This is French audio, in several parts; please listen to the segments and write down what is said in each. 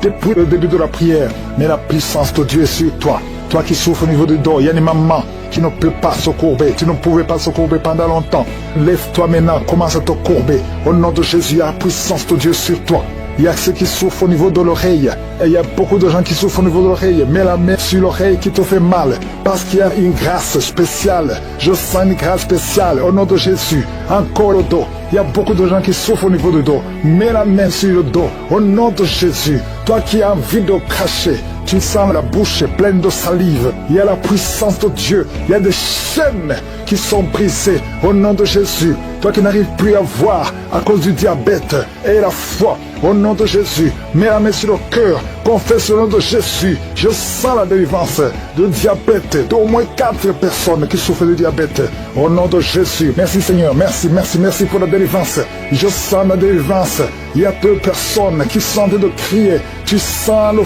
depuis le début de la prière. Mais la puissance de Dieu est sur toi. Toi qui souffres au niveau du dos, il y a des mamans qui ne peuvent pas se courber. Tu ne pouvais pas se courber pendant longtemps. Lève-toi maintenant, commence à te courber. Au nom de Jésus, il y a la puissance de Dieu sur toi. Il y a ceux qui souffrent au niveau de l'oreille. Et il y a beaucoup de gens qui souffrent au niveau de l'oreille. Mets la main sur l'oreille qui te fait mal. Parce qu'il y a une grâce spéciale. Je sens une grâce spéciale au nom de Jésus. Encore le dos. Il y a beaucoup de gens qui souffrent au niveau du dos. Mets la main sur le dos. Au nom de Jésus. Toi qui as envie de cracher. Tu sens la bouche pleine de salive. Il y a la puissance de Dieu. Il y a des chaînes qui sont brisées au nom de Jésus. Toi qui n'arrives plus à voir à cause du diabète et la foi, au nom de Jésus, mets la main sur le cœur, confesse le nom de Jésus. Je sens la délivrance de diabète, d'au moins 4 personnes qui souffrent de diabète. Au nom de Jésus, merci Seigneur, merci pour la délivrance. Je sens la délivrance. Il y a 2 personnes qui sont en train de crier. Tu sens le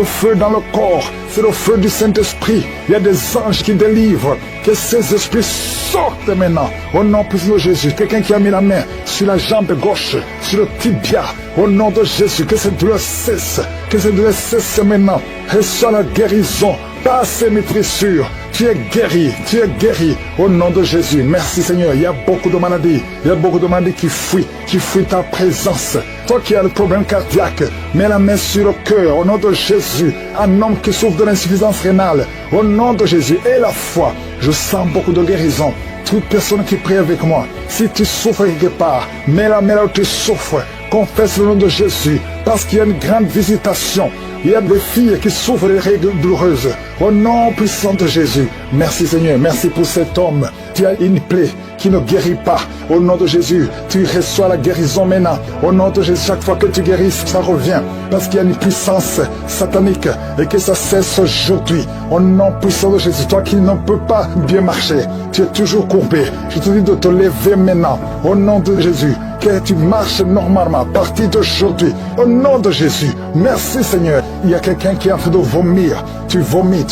feu dans le corps. C'est le feu du Saint-Esprit. Il y a des anges qui délivrent. Que ces esprits sortent maintenant. Au nom puissant de Jésus. Quelqu'un qui a mis la main sur la jambe gauche, sur le tibia. Au nom de Jésus. Que cette douleur cesse. Que cette douleur cesse maintenant. Reçois la guérison. Par ces maîtrissures. Tu es guéri au nom de Jésus. Merci Seigneur. Il y a beaucoup de maladies. Il y a beaucoup de maladies qui fuient ta présence. Toi qui as le problème cardiaque, mets la main sur le cœur au nom de Jésus. Un homme qui souffre de l'insuffisance rénale, au nom de Jésus. Et la foi, je sens beaucoup de guérison. Toute personne qui prie avec moi, si tu souffres quelque part, mets la main là où tu souffres. Confesse le nom de Jésus, parce qu'il y a une grande visitation. Il y a des filles qui souffrent des règles douloureuses. Au nom puissant de Jésus. Merci Seigneur, merci pour cet homme. Tu as une plaie qui ne guérit pas. Au nom de Jésus, tu reçois la guérison maintenant. Au nom de Jésus, chaque fois que tu guéris, ça revient. Parce qu'il y a une puissance satanique et que ça cesse aujourd'hui. Au nom puissant de Jésus, toi qui ne peux pas bien marcher, tu es toujours courbé. Je te dis de te lever maintenant. Au nom de Jésus, que tu marches normalement à partir d'aujourd'hui. Au nom de Jésus, merci Seigneur. Il y a quelqu'un qui est en train de vomir. Tu vomis.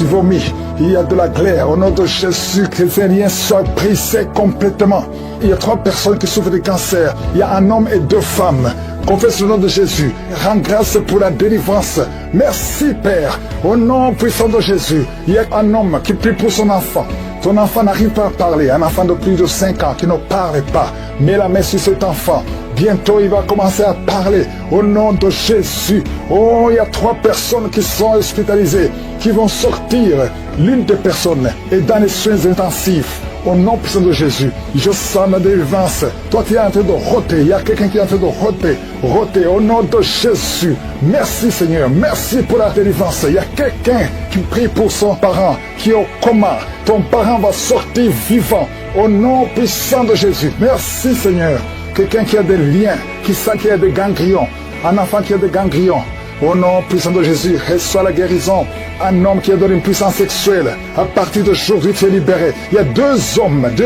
Il y a de la glaire. Au nom de Jésus, que ces liens soient brisés complètement. Il y a 3 personnes qui souffrent de cancer. Il y a un homme et 2 femmes. Confesse le nom de Jésus. Rends grâce pour la délivrance. Merci Père. Au nom puissant de Jésus. Il y a un homme qui prie pour son enfant. Ton enfant n'arrive pas à parler. Un enfant de plus de 5 ans qui ne parle pas. Mets la main sur cet enfant. Bientôt, il va commencer à parler au nom de Jésus. Oh, il y a 3 personnes qui sont hospitalisées, qui vont sortir. L'une des personnes est dans les soins intensifs. Au nom puissant de Jésus, je sens la délivrance. Toi, tu es en train de roter. Il y a quelqu'un qui est en train de roter au nom de Jésus. Merci Seigneur, merci pour la délivrance. Il y a quelqu'un qui prie pour son parent qui est au coma. Ton parent va sortir vivant au nom puissant de Jésus. Merci Seigneur. Quelqu'un qui a des liens, qui sent qu'il y a des ganglions. Un enfant qui a des ganglions. Au nom puissant de Jésus, reçois la guérison. Un homme qui a donné une puissance sexuelle. À partir d'aujourd'hui, tu es libéré. Il y a 2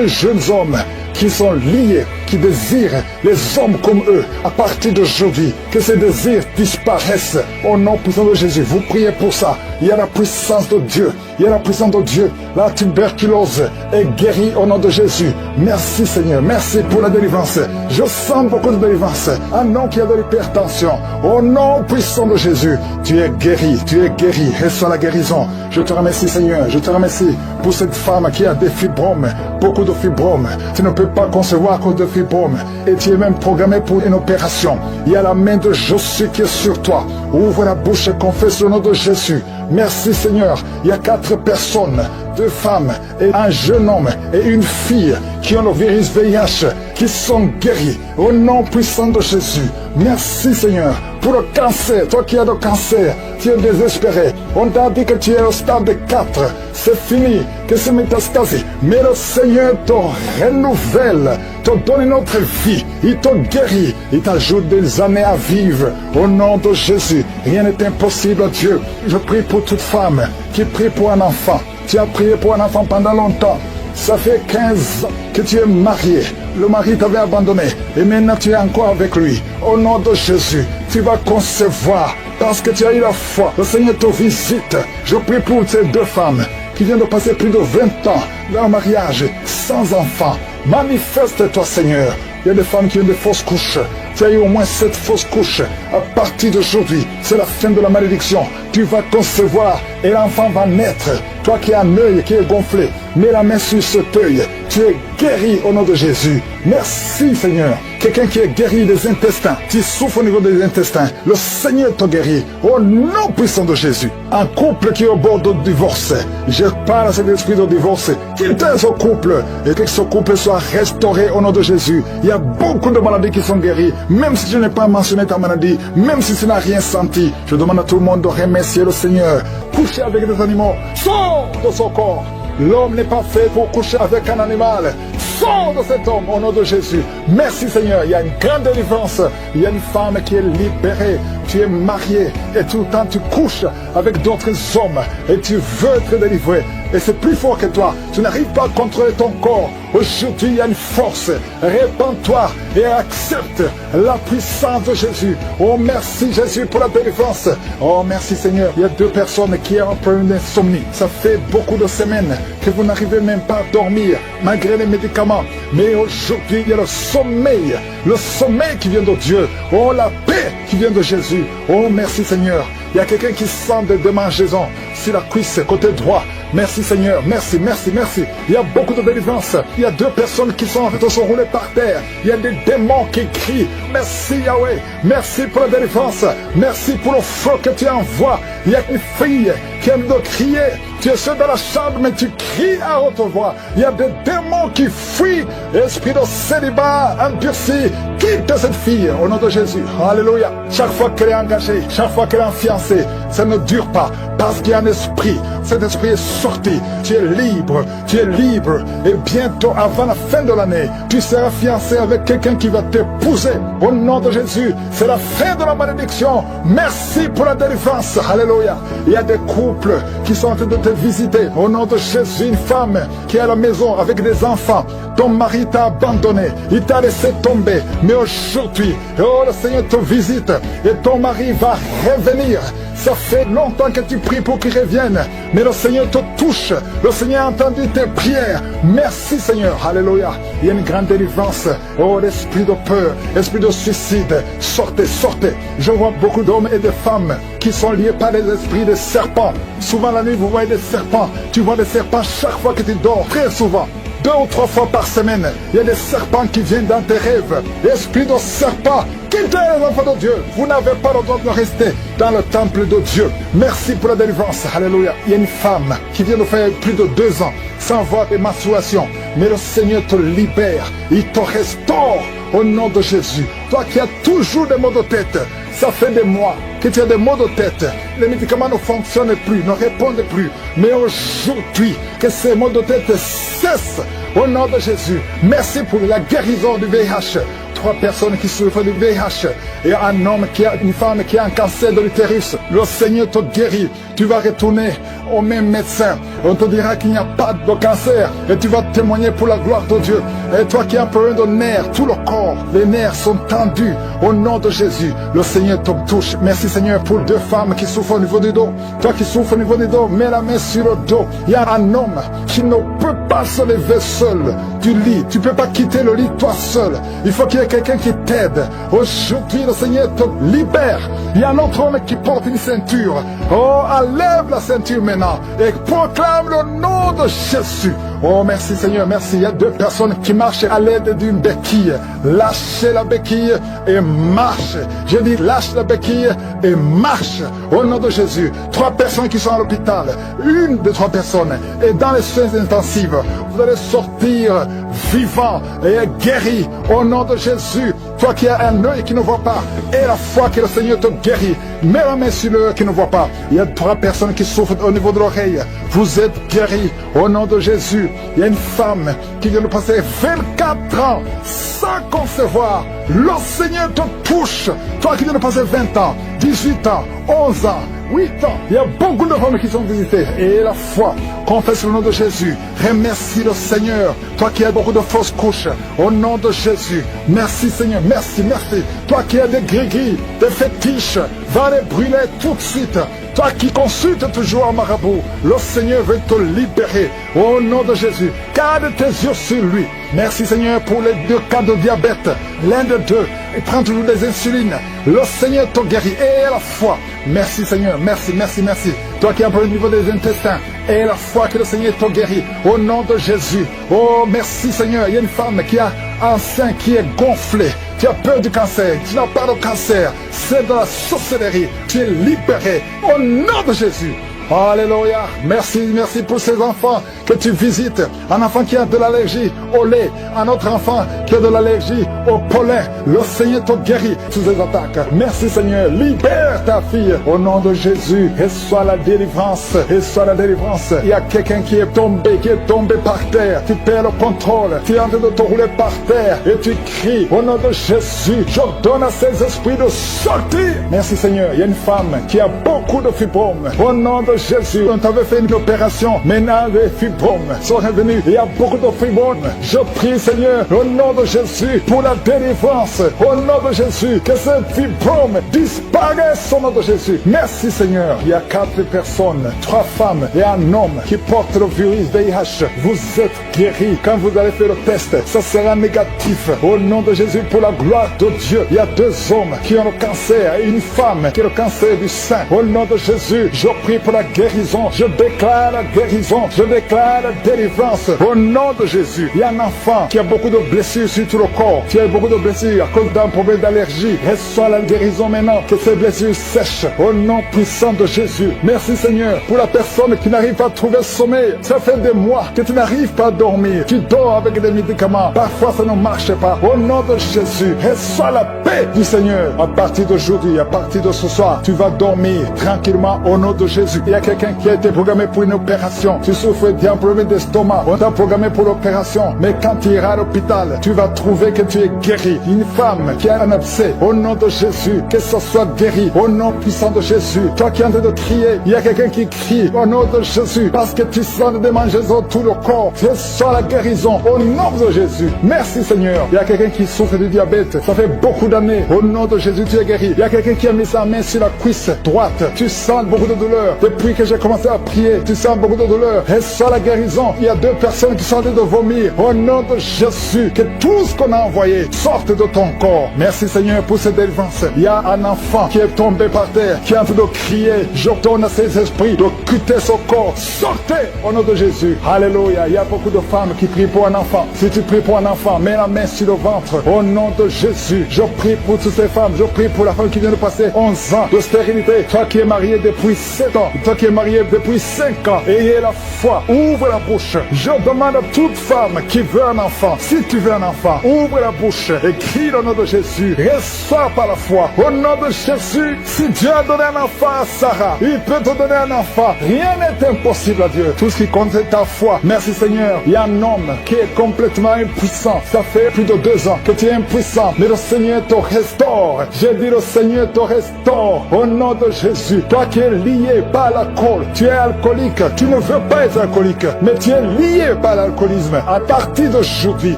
jeunes hommes qui sont liés, qui désirent les hommes comme eux. À partir d'aujourd'hui, que ces désirs disparaissent. Au nom puissant de Jésus, vous priez pour ça. Il y a la puissance de Dieu. Il y a la puissance de Dieu. La tuberculose est guérie au nom de Jésus. Merci Seigneur. Merci pour la délivrance. Je sens beaucoup de délivrance. Un homme qui a de l'hypertension. Au nom puissant de Jésus, tu es guéri. Tu es guéri. Reçois la guérison. Je te remercie Seigneur. Je te remercie pour cette femme qui a des fibromes. Beaucoup de fibromes. Tu ne peux pas concevoir à cause de fibromes. Et tu es même programmé pour une opération. Il y a la main de Jésus qui est sur toi. Ouvre la bouche et confesse le nom de Jésus. Merci Seigneur. Il y a 4 personnes, 2 femmes et un jeune homme et une fille qui ont le virus VIH, qui sont guéris au nom puissant de Jésus. Merci Seigneur pour le cancer. Toi qui as le cancer, tu es désespéré. On t'a dit que tu es au stade 4. C'est fini, que c'est métastasé. Mais le Seigneur te renouvelle, te donne une autre vie. Il te guérit, il t'ajoute des années à vivre. Au nom de Jésus, rien n'est impossible à Dieu. Je prie pour toute femme qui prie pour un enfant. Tu as prié pour un enfant pendant longtemps. Ça fait 15 ans que tu es marié. Le mari t'avait abandonné et maintenant tu es encore avec lui. Au nom de Jésus, tu vas concevoir parce que tu as eu la foi. Le Seigneur te visite. Je prie pour ces 2 femmes qui viennent de passer plus de 20 ans dans le mariage sans enfant. Manifeste-toi Seigneur. Il y a des femmes qui ont des fausses couches. tu as eu au moins 7 fausses couches. À partir d'aujourd'hui, c'est la fin de la malédiction. Tu vas concevoir et l'enfant va naître. Toi qui as un œil qui est gonflé, mets la main sur cet œil. Tu es guéri au nom de Jésus. Merci Seigneur. Quelqu'un qui est guéri des intestins, tu souffres au niveau des intestins, le Seigneur te guérit au nom puissant de Jésus. Un couple qui est au bord de divorce, je parle à cet esprit de divorce, quitte ce couple et que ce couple soit restauré au nom de Jésus. Il y a beaucoup de maladies qui sont guéries, même si je n'ai pas mentionné ta maladie, même si tu n'as rien senti. Je demande à tout le monde de remercier le Seigneur. Coucher avec des animaux, sors de son corps. L'homme n'est pas fait pour coucher avec un animal. Sors de cet homme au nom de Jésus. Merci Seigneur, il y a une grande délivrance. Il y a une femme qui est libérée. Tu es marié et tout le temps tu couches avec d'autres hommes et tu veux être délivré. Et c'est plus fort que toi. Tu n'arrives pas à contrôler ton corps. Aujourd'hui, il y a une force. Répands-toi et accepte la puissance de Jésus. Oh, merci Jésus pour la délivrance. Oh, merci Seigneur. Il y a 2 personnes qui ont un problème d'insomnie. Ça fait beaucoup de semaines que vous n'arrivez même pas à dormir, malgré les médicaments. Mais aujourd'hui, il y a le sommeil qui vient de Dieu. Oh, la paix qui vient de Jésus. Oh, merci Seigneur. Il y a quelqu'un qui sent des démangeaisons sur la cuisse, côté droit. Merci Seigneur, merci, merci, merci. Il y a beaucoup de délivrance. Il y a 2 personnes qui sont en train de se rouler par terre. Il y a des démons qui crient. Merci Yahweh, merci pour la délivrance. Merci pour le feu que tu envoies. Il y a une fille qui aime de crier. Tu es seul dans la chambre, mais tu cries à haute voix. Il y a des démons qui fuient. Esprit de célibat, endurci, quitte cette fille au nom de Jésus. Alléluia. Chaque fois qu'elle est engagée, chaque fois qu'elle est fiancée, ça ne dure pas parce qu'il y a un esprit. Cet esprit est sorti. Tu es libre, tu es libre. Et bientôt, avant la fin de l'année, tu seras fiancé avec quelqu'un qui va t'épouser. Au nom de Jésus, c'est la fin de la malédiction. Merci pour la délivrance. Alléluia. Il y a des couples qui sont en train de te visiter. Au nom de Jésus, une femme qui est à la maison avec des enfants. Ton mari t'a abandonné. Il t'a laissé tomber. Mais aujourd'hui, oh, le Seigneur te visite. Et ton mari va revenir. Ça fait longtemps que tu pries pour qu'il revienne. Mais le Seigneur te touche. Le Seigneur a entendu tes prières. Merci Seigneur. Alléluia. Il y a une grande délivrance. Oh, l'esprit de peur, l'esprit de suicide. Sortez, sortez. Je vois beaucoup d'hommes et de femmes qui sont liés par les esprits de serpents. Souvent la nuit, vous voyez des serpents. Tu vois des serpents chaque fois que tu dors. Très souvent. 2 ou 3 fois par semaine, il y a des serpents qui viennent dans tes rêves. Esprit de serpent, quittez les enfants de Dieu. Vous n'avez pas le droit de rester dans le temple de Dieu. Merci pour la délivrance. Alléluia. Il y a une femme qui vient de faire plus de 2 ans sans voir des menstruations. Mais le Seigneur te libère. Il te restaure au nom de Jésus. Toi qui as toujours des maux de tête, ça fait des mois que tu as des maux de tête. Les médicaments ne fonctionnent plus, ne répondent plus. Mais aujourd'hui, que ces maux de tête cessent au nom de Jésus. Merci pour la guérison du VIH. 3 personnes qui souffrent du VIH et un homme une femme qui a un cancer de l'utérus. Le Seigneur te guérit. Tu vas retourner au même médecin. On te dira qu'il n'y a pas de cancer et tu vas témoigner pour la gloire de Dieu. Et toi qui as un problème de nerfs, tout le corps, les nerfs sont tendus au nom de Jésus. Le Seigneur te touche. Merci Seigneur pour 2 femmes qui souffrent au niveau du dos. Toi qui souffres au niveau du dos, mets la main sur le dos. Il y a un homme qui ne peut pas se lever seul du lit. Tu ne peux pas quitter le lit toi seul. Il faut qu'il y ait quelqu'un qui t'aide. Aujourd'hui, le Seigneur te libère. Il y a un autre homme qui porte une ceinture. Oh, enlève la ceinture maintenant et proclame le nom de Jésus. Oh, merci Seigneur, merci. Il y a 2 personnes qui marchent à l'aide d'une béquille. Lâchez la béquille et marche. Je dis lâche la béquille et marche. Au nom de Jésus. 3 personnes qui sont à l'hôpital. Une des 3 personnes est dans les soins intensifs. Vous allez sortir vivant et guéri au nom de Jésus. Toi qui as un œil qui ne voit pas et la foi que le Seigneur te guérit, mets la main sur l'œil qui ne voit pas. Il y a 3 personnes qui souffrent au niveau de l'oreille. Vous êtes guéris au nom de Jésus. Il y a une femme qui vient de passer 24 ans sans concevoir. Le Seigneur te touche. Toi qui viens de passer 20 ans, 18 ans, 11 ans, 8 ans. Il y a beaucoup de femmes qui sont visitées. Et la foi, confesse le nom de Jésus. Remercie le Seigneur. Toi qui as beaucoup de fausses couches, au nom de Jésus. Merci Seigneur, merci, merci. Toi qui as des gris-gris, des fétiches, va les brûler tout de suite. Toi qui consultes toujours un marabout, le Seigneur veut te libérer. Au nom de Jésus, garde tes yeux sur lui. Merci Seigneur pour les 2 cas de diabète. L'un de 2 Il prend toujours des insulines. Le Seigneur te guérit. Et la foi. Merci Seigneur. Merci, merci, merci. Toi qui as un problème au niveau des intestins. Et la foi que le Seigneur te guérit. Au nom de Jésus. Oh, merci Seigneur. Il y a une femme qui a un sein qui est gonflé. Tu as peur du cancer. Tu n'as pas de cancer. C'est de la sorcellerie. Tu es libéré. Au nom de Jésus. Alléluia. Merci, merci pour ces enfants que tu visites. Un enfant qui a de l'allergie au lait. Un autre enfant qui a de l'allergie au pollen. Le Seigneur te guérit sous ces attaques. Merci Seigneur. Libère ta fille au nom de Jésus. Reçois la délivrance. Reçois la délivrance. Il y a quelqu'un qui est tombé par terre. Tu perds le contrôle. Tu es en train de te rouler par terre. Et tu cries au nom de Jésus. J'ordonne à ces esprits de sortir. Merci Seigneur. Il y a une femme qui a beaucoup de fibromes. Au nom de Jésus, on t'avait fait une opération, maintenant les fibromes sont revenus. Il y a beaucoup de fibromes. Je prie Seigneur, au nom de Jésus, pour la délivrance. Au nom de Jésus, que ces fibromes disparaissent au nom de Jésus. Merci Seigneur. Il y a 4 personnes, 3 femmes et un homme qui portent le virus VIH. Vous êtes guéris. Quand vous allez faire le test, ça sera négatif. Au nom de Jésus, pour la gloire de Dieu. Il y a 2 hommes qui ont le cancer et une femme qui a le cancer du sein. Au nom de Jésus, je prie pour la guérison, je déclare la guérison, je déclare la délivrance au nom de Jésus. Il y a un enfant qui a beaucoup de blessures sur tout le corps, qui a beaucoup de blessures à cause d'un problème d'allergie. Reçois la guérison maintenant, que ces blessures sèchent au nom puissant de Jésus. Merci Seigneur pour la personne qui n'arrive pas à trouver sommeil. Ça fait des mois que tu n'arrives pas à dormir. Tu dors avec des médicaments. Parfois ça ne marche pas. Au nom de Jésus, reçois la paix du Seigneur. À partir d'aujourd'hui, à partir de ce soir, tu vas dormir tranquillement au nom de Jésus. Il y a quelqu'un qui a été programmé pour une opération. Tu souffres d'un problème d'estomac. On t'a programmé pour l'opération. Mais quand tu iras à l'hôpital, tu vas trouver que tu es guéri. Une femme qui a un abcès, au nom de Jésus, que ce soit guéri. Au nom puissant de Jésus. Toi qui es en train de crier, il y a quelqu'un qui crie au nom de Jésus. Parce que tu sens des démangeaisons tout le corps. Reçois la guérison au nom de Jésus. Merci Seigneur. Il y a quelqu'un qui souffre du diabète. Ça fait beaucoup d'années. Au nom de Jésus, tu es guéri. Il y a quelqu'un qui a mis sa main sur la cuisse droite. Tu sens beaucoup de douleur. Depuis que j'ai commencé à prier, tu sens beaucoup de douleur. Reçois la guérison. Il y a 2 personnes qui sont en train de vomir. Au nom de Jésus, que tout ce qu'on a envoyé sorte de ton corps. Merci Seigneur pour cette délivrance. Il y a un enfant qui est tombé par terre, qui est en train de crier. J'ordonne à ces esprits de quitter son corps. Sortez au nom de Jésus. Alléluia. Il y a beaucoup de femmes qui prient pour un enfant. Si tu pries pour un enfant, mets la main sur le ventre. Au nom de Jésus, je prie pour toutes ces femmes. Je prie pour la femme qui vient de passer 11 ans de stérilité. Toi qui es marié depuis 7 ans. Toi qui es marié depuis 5 ans. Ayez la foi. Ouvre la bouche. Je demande à toute femme qui veut un enfant. Si tu veux un enfant, ouvre la bouche et crie le nom de Jésus. Reçois par la foi. Au nom de Jésus, si Dieu a donné un enfant à Sarah, il peut te donner un enfant. Rien n'est impossible à Dieu. Tout ce qui compte c'est ta foi. Merci Seigneur. Il y a un homme qui est complètement impuissant. Ça fait plus de 2 ans que tu es impuissant. Mais le Seigneur te restaure. J'ai dit le Seigneur te restaure. Au nom de Jésus. Toi qui es lié par l'alcool. Tu es alcoolique. Tu ne veux pas être alcoolique. Mais tu es lié par l'alcoolisme. À partir d'aujourd'hui,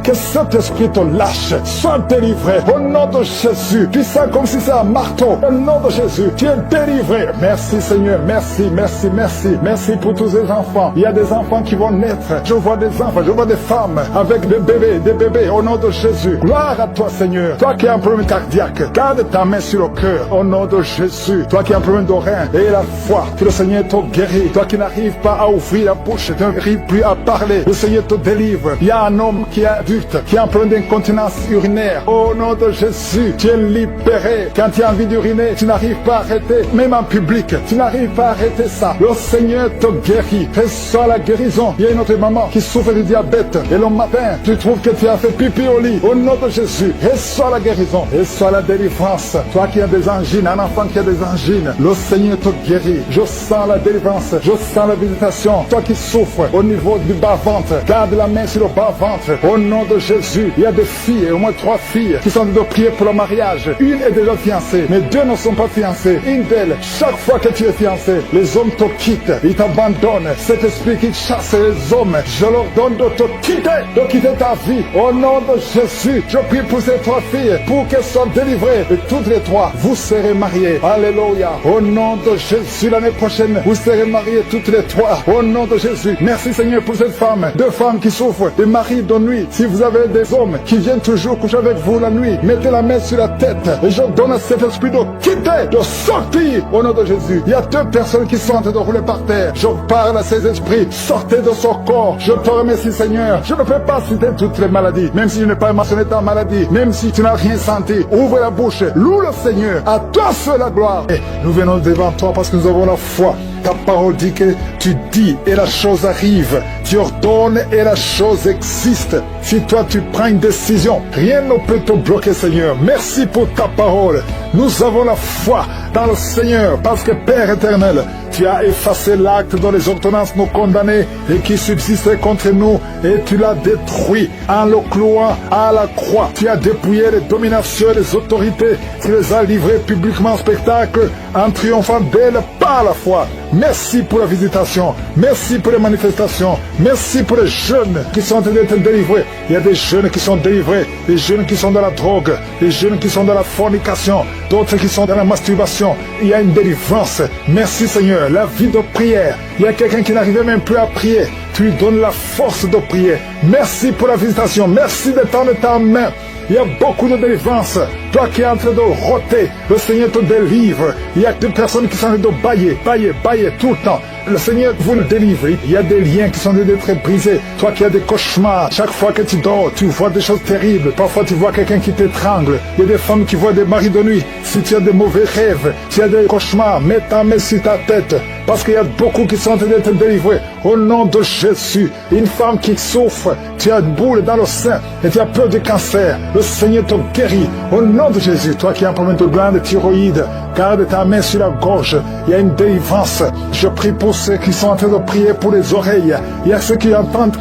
que cet esprit te lâche. Sois délivré. Au nom de Jésus. Tu sens comme si c'est un marteau. Au nom de Jésus. Tu es délivré. Merci Seigneur. Merci, merci, merci. Merci pour tous ces enfants. Il y a des enfants qui vont naître. Je vois des enfants. Je vois des femmes avec des bébés. Des bébés. Au nom de Jésus. Gloire à toi Seigneur. Toi qui as un problème cardiaque. Garde ta main sur le cœur. Au nom de Jésus. Toi qui as un problème de rein. Et la foi. Que le Seigneur te guérit. Toi qui n'arrives pas à ouvrir la bouche. Tu n'arrives plus à parler. Le Seigneur te délivre. Il y a un homme qui est adulte. Qui a un problème d'incontinence urinaire. Au nom de Jésus. Tu es libéré. Quand tu as envie d'uriner. Tu n'arrives pas à arrêter. Même en public. Tu n'arrives pas à arrêter ça. Le Seigneur te guérit. Reçois la guérison. Il y a une autre maman qui souffre du diabète. Et le matin, tu trouves que tu as fait pipi au lit. Au nom de Jésus. Reçois la guérison. Reçois la délivrance. Toi qui as des angines. Un enfant qui a des angines. Le Seigneur te guérit. Je sens la délivrance. Je sens la visitation. Toi qui souffres au niveau du bas-ventre. Garde la main sur le bas-ventre. Au nom de Jésus. Il y a des filles, au moins 3 filles, qui sont en train de prier pour le mariage. Une est déjà fiancée, mais 2 ne sont pas fiancées. Une d'elles, chaque fois que tu es fiancé, les hommes te quittent. Ils t'abandonnent. Cet esprit qui chasse les hommes, je leur donne de te quitter ta vie. Au nom de Jésus, je prie pour ces 3 filles, pour qu'elles soient délivrées. Et toutes les 3, vous serez mariées. Alléluia. Au nom de Jésus, l'année prochaine, prochaine, vous serez mariés toutes les trois. Au nom de Jésus. Merci Seigneur pour cette femme. Deux femmes qui souffrent des maris de nuit. Si vous avez des hommes qui viennent toujours coucher avec vous la nuit, mettez la main sur la tête. Et je donne à cet esprit de quitter, de sortir. Au nom de Jésus. Il y a deux personnes qui sont en train de rouler par terre. Je parle à ces esprits. Sortez de son corps. Je te remercie Seigneur. Je ne peux pas citer toutes les maladies. Même si je n'ai pas mentionné ta maladie. Même si tu n'as rien senti. Ouvre la bouche. Loue le Seigneur. À toi seul la gloire. Et nous venons devant toi parce que nous avons la foi. Ta parole dit que tu dis et la chose arrive. Tu ordonnes et la chose existe. Si toi tu prends une décision, rien ne peut te bloquer Seigneur. Merci pour ta parole. Nous avons la foi dans le Seigneur parce que Père éternel, tu as effacé l'acte dont les ordonnances nous condamnaient et qui subsistait contre nous et tu l'as détruit en le clouant à la croix. Tu as dépouillé les dominations et les autorités. Tu les as livrées publiquement en spectacle en triomphant d'elles par la foi. Merci pour la visitation. Merci pour les manifestations. Merci pour les jeunes qui sont en train d'être délivrés. Il y a des jeunes qui sont délivrés, des jeunes qui sont dans la drogue, des jeunes qui sont dans la fornication, d'autres qui sont dans la masturbation. Il y a une délivrance. Merci Seigneur. La vie de prière. Il y a quelqu'un qui n'arrivait même plus à prier. Tu lui donnes la force de prier. Merci pour la visitation. Merci de tendre ta main. Il y a beaucoup de délivrance. Toi qui es en train de rôter, le Seigneur te délivre. Il y a des personnes qui sont en train de bailler tout le temps. Le Seigneur vous le délivre. Il y a des liens qui sont en train d'être brisés. Toi qui as des cauchemars, chaque fois que tu dors, tu vois des choses terribles. Parfois tu vois quelqu'un qui t'étrangle. Il y a des femmes qui voient des maris de nuit. Si tu as des mauvais rêves, si tu as des cauchemars, mets ta main sur ta tête. Parce qu'il y a beaucoup qui sont en train d'être délivrés. Au nom de Jésus, une femme qui souffre, tu as une boule dans le sein et tu as peur du cancer. Le Seigneur te guérit. Au nom de Jésus, toi qui as un problème de glande thyroïde, garde ta main sur la gorge. Il y a une délivrance. Je prie pour ceux qui sont en train de prier pour les oreilles. Il y a ceux qui entendent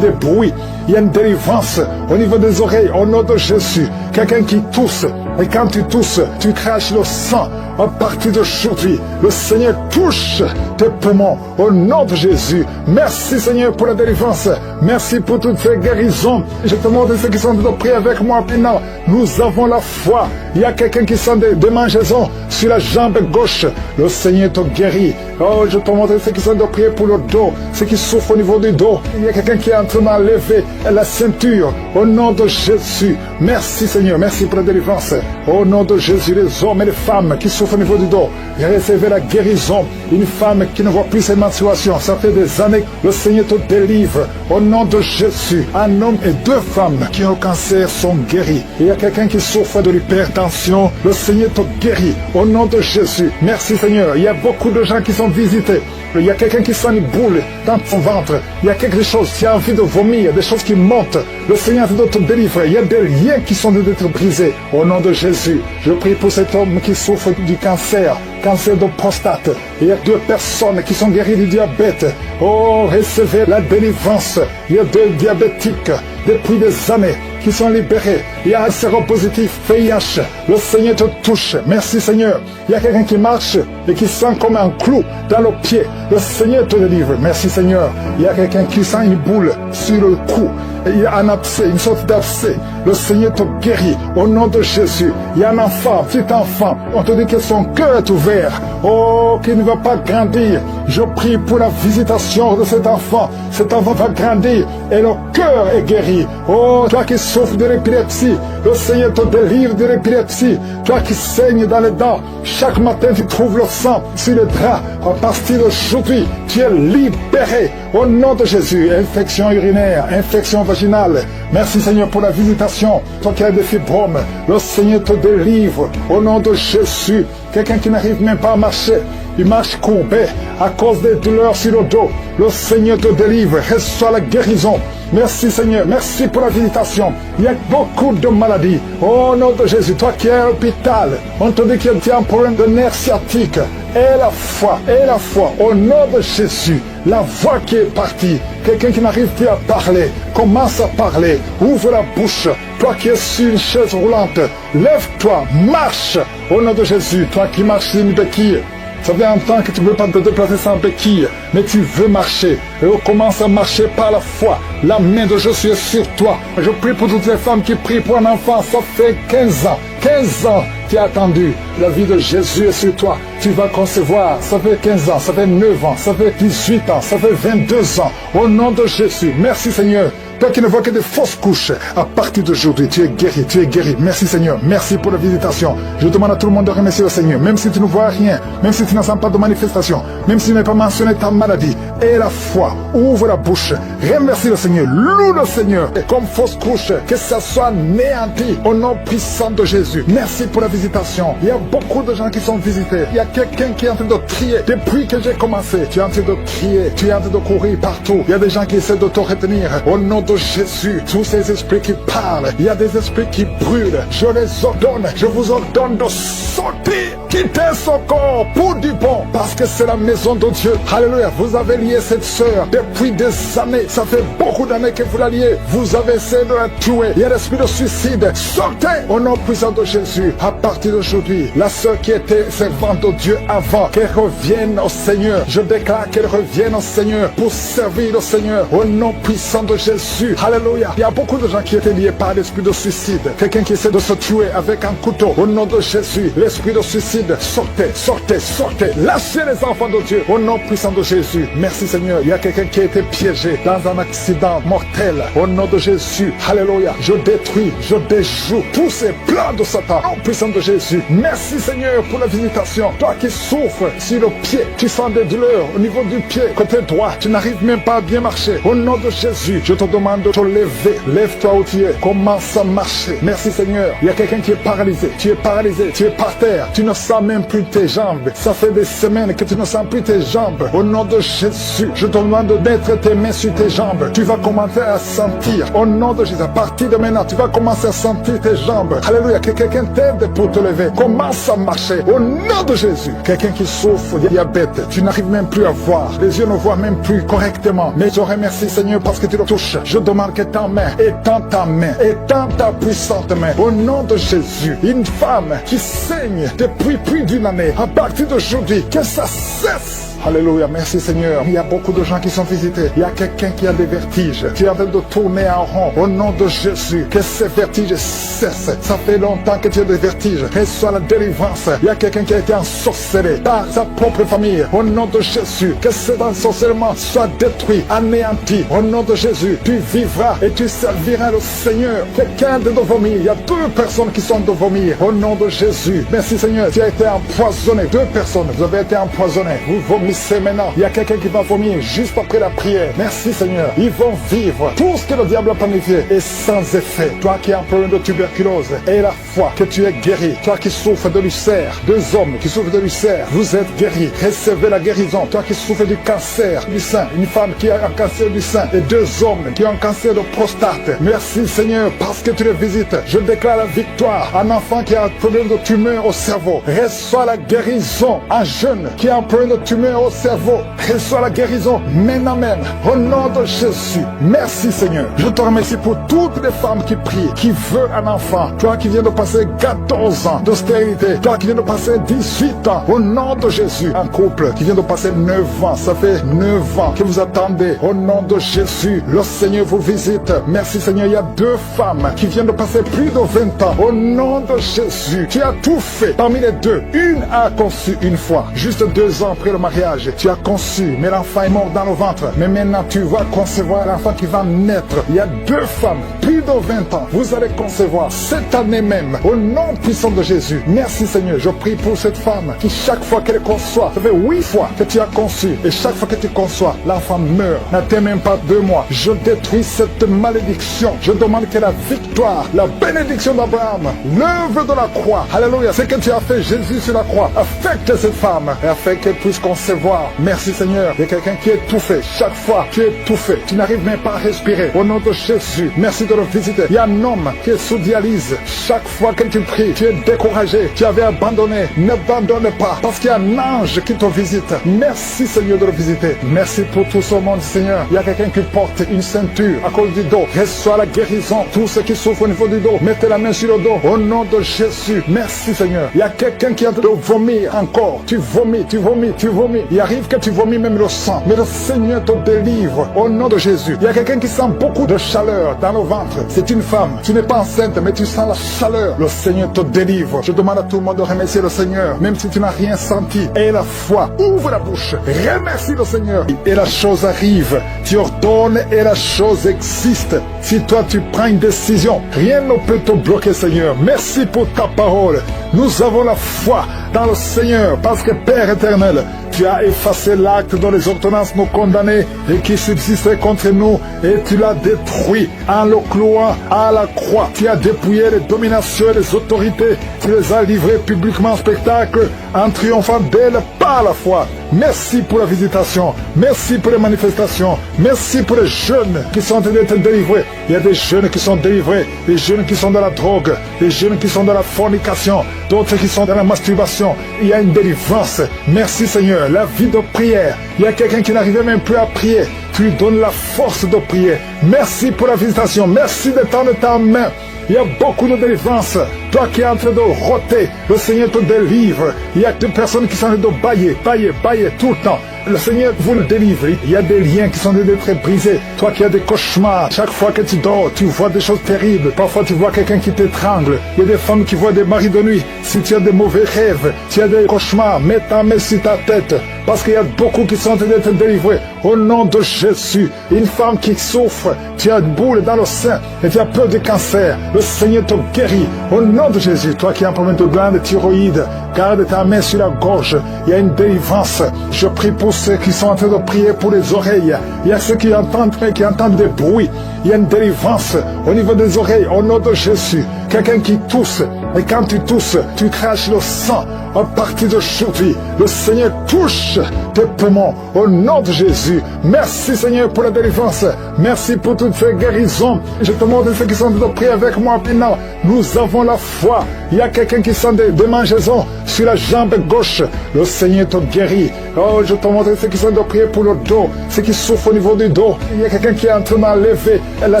des bruits. Il y a une délivrance au niveau des oreilles. Au nom de Jésus, quelqu'un qui tousse. Et quand tu tousses, tu craches le sang. À partir d'aujourd'hui, le Seigneur touche tes poumons. Au nom de Jésus. Merci Seigneur pour la délivrance. Merci pour toutes ces guérisons. Je te montre ceux qui sont en train de prier avec moi maintenant. Nous avons la foi. Il y a quelqu'un qui sent des démangeaisons sur la jambe gauche. Le Seigneur te guérit. Oh, je te montre ceux qui sont en train de prier pour le dos. Ceux qui souffrent au niveau du dos. Il y a quelqu'un qui est en train d'enlever la ceinture. Au nom de Jésus. Merci Seigneur. Merci pour la délivrance. Au nom de Jésus, les hommes et les femmes qui souffrent au niveau du dos, recevez la guérison. Une femme qui ne voit plus ses menstruations, ça fait des années, le Seigneur te délivre. Au nom de Jésus, un homme et deux femmes qui ont le cancer sont guéris. Il y a quelqu'un qui souffre de l'hypertension, le Seigneur te guérit. Au nom de Jésus, merci Seigneur. Il y a beaucoup de gens qui sont visités. Il y a quelqu'un qui sent une boule dans son ventre. Il y a quelque chose, qui a envie de vomir, des choses qui montent. Le Seigneur doit te délivrer. Il y a des liens qui sont d'être brisés. Au nom de Jésus, je prie pour cet homme qui souffre du cancer de prostate. Il y a deux personnes qui sont guéries du diabète. Oh, recevez la délivrance. Il y a deux diabétiques depuis des années qui sont libérés. Il y a un séropositif, VIH. Le Seigneur te touche. Merci Seigneur. Il y a quelqu'un qui marche et qui sent comme un clou dans le pied. Le Seigneur te délivre. Merci Seigneur. Il y a quelqu'un qui sent une boule sur le cou. Il y a un abcès, une sorte d'abcès. Le Seigneur te guérit. Au nom de Jésus. Il y a un enfant, petit enfant. On te dit que son cœur est ouvert. Oh, qu'il ne va pas grandir. Je prie pour la visitation de cet enfant. Cet enfant va grandir et le cœur est guéri. Oh, toi qui souffres de l'épilepsie, le Seigneur te délivre de l'épilepsie. Toi qui saignes dans les dents, chaque matin tu trouves le sang sur le drap. À partir d'aujourd'hui, tu es libéré. Au nom de Jésus, infection urinaire, infection vaginale. Merci Seigneur pour la visitation. Toi qui as des fibromes, le Seigneur te délivre. Au nom de Jésus, quelqu'un qui n'arrive même pas à marcher, il marche courbé à cause des douleurs sur le dos. Le Seigneur te délivre. Reçois la guérison. Merci Seigneur. Merci pour la visitation. Il y a beaucoup de maladies. Au nom de Jésus, toi qui es à l'hôpital, on te dit que tu as un problème de nerf sciatique. Et la foi, au nom de Jésus, la voix qui est partie, quelqu'un qui n'arrive plus à parler, commence à parler, ouvre la bouche. Toi qui es sur une chaise roulante, lève-toi, marche. Au nom de Jésus, toi qui marches sur une béquille, ça fait un temps que tu ne peux pas te déplacer sans béquille, mais tu veux marcher. Et on commence à marcher par la foi. La main de Jésus est sur toi. Je prie pour toutes les femmes qui prient pour un enfant. Ça fait 15 ans. 15 ans, tu as attendu. La vie de Jésus est sur toi. tu vas concevoir. Ça fait 15 ans, ça fait 9 ans, ça fait 18 ans, ça fait 22 ans. Au nom de Jésus, merci Seigneur. Toi qui ne vois que des fausses couches, à partir d'aujourd'hui, tu es guéri, tu es guéri. Merci Seigneur, merci pour la visitation. Je demande à tout le monde de remercier le Seigneur, même si tu ne vois rien, même si tu n'as pas de manifestation, même si tu n'as pas mentionné ta maladie. Et la foi, ouvre la bouche, remercie le Seigneur, loue le Seigneur. Et comme fausse couche, que ça soit néanti au nom puissant de Jésus. Merci pour la visitation. Il y a beaucoup de gens qui sont visités. Il y a quelqu'un qui est en train de trier. Depuis que j'ai commencé, tu es en train de trier, tu es en train de courir partout. Il y a des gens qui essaient de te retenir. Au nom de Jésus, tous ces esprits qui parlent, il y a des esprits qui brûlent. Je les ordonne, je vous ordonne de sortir, quitter son corps pour du bon, parce que c'est la maison de Dieu. Alléluia, vous avez lié cette sœur depuis des années. Ça fait beaucoup d'années que vous la liez. Vous avez essayé de la tuer. Il y a l'esprit de suicide. Sortez au nom puissant de Jésus. À partir d'aujourd'hui, la sœur qui était servante de Dieu avant, qu'elle revienne au Seigneur. Je déclare qu'elle revienne au Seigneur pour servir le Seigneur au nom puissant de Jésus. Alléluia. Il y a beaucoup de gens qui étaient liés par l'esprit de suicide. Quelqu'un qui essaie de se tuer avec un couteau. Au nom de Jésus, l'esprit de suicide, sortez, sortez, sortez. Lâchez les enfants de Dieu au nom puissant de Jésus. Merci Seigneur. Il y a quelqu'un qui a été piégé dans un accident mortel. Au nom de Jésus. Alléluia. Je détruis, je déjoue tous ces plans de Satan. Au nom puissant de Jésus. Merci Seigneur pour la visitation. Toi qui souffres sur le pied, tu sens des douleurs au niveau du pied, côté droit. Tu n'arrives même pas à bien marcher. Au nom de Jésus, je te demande de te lever. Lève-toi où tu es. Commence à marcher. Merci Seigneur. Il y a quelqu'un qui est paralysé. Tu es paralysé. Tu es par terre. Tu ne sens même plus tes jambes. Ça fait des semaines que tu ne sens plus tes jambes. Au nom de Jésus, je te demande de mettre tes mains sur tes jambes. Tu vas commencer à sentir. Au nom de Jésus, à partir de maintenant, tu vas commencer à sentir tes jambes. Alléluia. Que quelqu'un t'aide pour te lever. Commence à marcher. Au nom de Jésus. Quelqu'un qui souffre de diabète. Tu n'arrives même plus à voir. Les yeux ne voient même plus correctement. Mais je remercie Seigneur parce que tu le touches. Je demande que ta main, étends ta main, étends ta puissante main. Au nom de Jésus, une femme qui saigne depuis plus d'une année, à partir d'aujourd'hui, que ça cesse. Alléluia, merci Seigneur. Il y a beaucoup de gens qui sont visités. Il y a quelqu'un qui a des vertiges. Tu es en train de tourner en rond. Au nom de Jésus, que ces vertiges cessent. Ça fait longtemps que tu as des vertiges. Reçois la délivrance. Il y a quelqu'un qui a été ensorcelé par sa propre famille. Au nom de Jésus, que cet ensorcellement soit détruit, anéanti. Au nom de Jésus, tu vivras et tu serviras le Seigneur. Quelqu'un de vomir. Il y a 2 personnes qui sont de vomir. Au nom de Jésus, merci Seigneur. Tu as été empoisonné. 2 personnes, vous avez été empoisonnés. Vous vomissez maintenant. Il y a quelqu'un qui va vomir juste après la prière. Merci Seigneur. Ils vont vivre. Tout ce que le diable a planifié est sans effet. Toi qui as un problème de tuberculose, et la foi que tu es guéri. Toi qui souffres de l'ulcère, 2 hommes qui souffrent de l'ulcère, vous êtes guéris. Recevez la guérison. Toi qui souffres du cancer du sein, une femme qui a un cancer du sein, et 2 hommes qui ont un cancer de prostate. Merci Seigneur parce que tu les visites. Je déclare la victoire. Un enfant qui a un problème de tumeur au cerveau, reçoit la guérison. Un jeune qui a un problème de tumeur au cerveau, reçois la guérison, amen. Au nom de Jésus, merci Seigneur. Je te remercie pour toutes les femmes qui prient, qui veulent un enfant. Toi qui viens de passer 14 ans d'austérité, toi qui viens de passer 18 ans, au nom de Jésus. Un couple qui vient de passer 9 ans, ça fait 9 ans que vous attendez. Au nom de Jésus, le Seigneur vous visite. Merci Seigneur, il y a 2 femmes qui viennent de passer plus de 20 ans. Au nom de Jésus, tu as tout fait. Parmi les 2, une a conçu une fois, juste 2 ans après le mariage. Tu as conçu, mais l'enfant est mort dans le ventre. Mais maintenant, tu vas concevoir l'enfant qui va naître. Il y a 2 femmes, plus de 20 ans. Vous allez concevoir cette année même, au nom puissant de Jésus. Merci Seigneur. Je prie pour cette femme qui, chaque fois qu'elle conçoit, ça fait 8 fois que tu as conçu. Et chaque fois que tu conçois, l'enfant meurt. N'attends même pas 2 mois. Je détruis cette malédiction. Je demande que la victoire, la bénédiction d'Abraham, l'œuvre de la croix, alléluia, ce que tu as fait Jésus sur la croix, affecte cette femme et afin qu'elle puisse concevoir. Merci Seigneur. Il y a quelqu'un qui est étouffé. Chaque fois, tu es étouffé. Tu n'arrives même pas à respirer. Au nom de Jésus, merci de le visiter. Il y a un homme qui est sous dialyse. Chaque fois que tu pries, tu es découragé. Tu avais abandonné. N'abandonne pas. Parce qu'il y a un ange qui te visite. Merci Seigneur de le visiter. Merci pour tout ce monde Seigneur. Il y a quelqu'un qui porte une ceinture à cause du dos. Reçois la guérison. Tous ceux qui souffrent au niveau du dos, mettez la main sur le dos. Au nom de Jésus. Merci Seigneur. Il y a quelqu'un qui est en train de vomir encore. Tu vomis, tu vomis, tu vomis. vomis. Il arrive que tu vomis même le sang. Mais le Seigneur te délivre au nom de Jésus. Il y a quelqu'un qui sent beaucoup de chaleur dans le ventre. C'est une femme. Tu n'es pas enceinte, mais tu sens la chaleur. Le Seigneur te délivre. Je demande à tout le monde de remercier le Seigneur. Même si tu n'as rien senti. Aie la foi. Ouvre la bouche. Remercie le Seigneur. Et la chose arrive. Tu ordonnes et la chose existe. Si toi tu prends une décision, rien ne peut te bloquer, Seigneur. Merci pour ta parole. Nous avons la foi dans le Seigneur parce que Père éternel, tu as effacé l'acte dont les ordonnances nous condamnaient et qui subsistait contre nous et tu l'as détruit en le clouant à la croix. Tu as dépouillé les dominations et les autorités. Tu les as livrées publiquement en spectacle en triomphant d'elles par la foi. Merci pour la visitation. Merci pour les manifestations. Merci pour les jeunes qui sont en train d'être délivrés. Il y a des jeunes qui sont délivrés, des jeunes qui sont dans la drogue, des jeunes qui sont dans la fornication, d'autres qui sont dans la masturbation. Il y a une délivrance. Merci Seigneur. La vie de prière. Il y a quelqu'un qui n'arrivait même plus à prier. Tu lui donnes la force de prier. Merci pour la visitation. Merci de tendre ta main. Il y a beaucoup de délivrance. Toi qui es en train de roter, le Seigneur te délivre. Il y a des personnes qui sont en train de bailler tout le temps. Le Seigneur vous le délivre. Il y a des liens qui sont en train d'être brisés. Toi qui as des cauchemars, chaque fois que tu dors, tu vois des choses terribles. Parfois tu vois quelqu'un qui t'étrangle. Il y a des femmes qui voient des maris de nuit. Si tu as des mauvais rêves, tu as des cauchemars, mets ta main sur ta tête. Parce qu'il y a beaucoup qui sont en train d'être délivrés. Au nom de Jésus, une femme qui souffre, tu as une boule dans le sein et tu as peur de cancer. Le Seigneur te guérit. Au nom de Jésus, toi qui as un problème de glande thyroïde, garde ta main sur la gorge. Il y a une délivrance. Je prie pour ceux qui sont en train de prier pour les oreilles. Il y a ceux qui entendent des bruits. Il y a une délivrance au niveau des oreilles. Au nom de Jésus, quelqu'un qui tousse. Et quand tu tousses, tu craches le sang. À partir d'aujourd'hui, le Seigneur touche tes poumons au nom de Jésus. Merci Seigneur pour la délivrance. Merci pour toutes ces guérisons. Je te montre ceux qui sont de prier avec moi maintenant. Nous avons la foi. Il y a quelqu'un qui sent des démangeaisons sur la jambe gauche. Le Seigneur te guérit. Oh, je te montre ceux qui sont de prier pour le dos, ceux qui souffrent au niveau du dos. Il y a quelqu'un qui est en train d'enlever la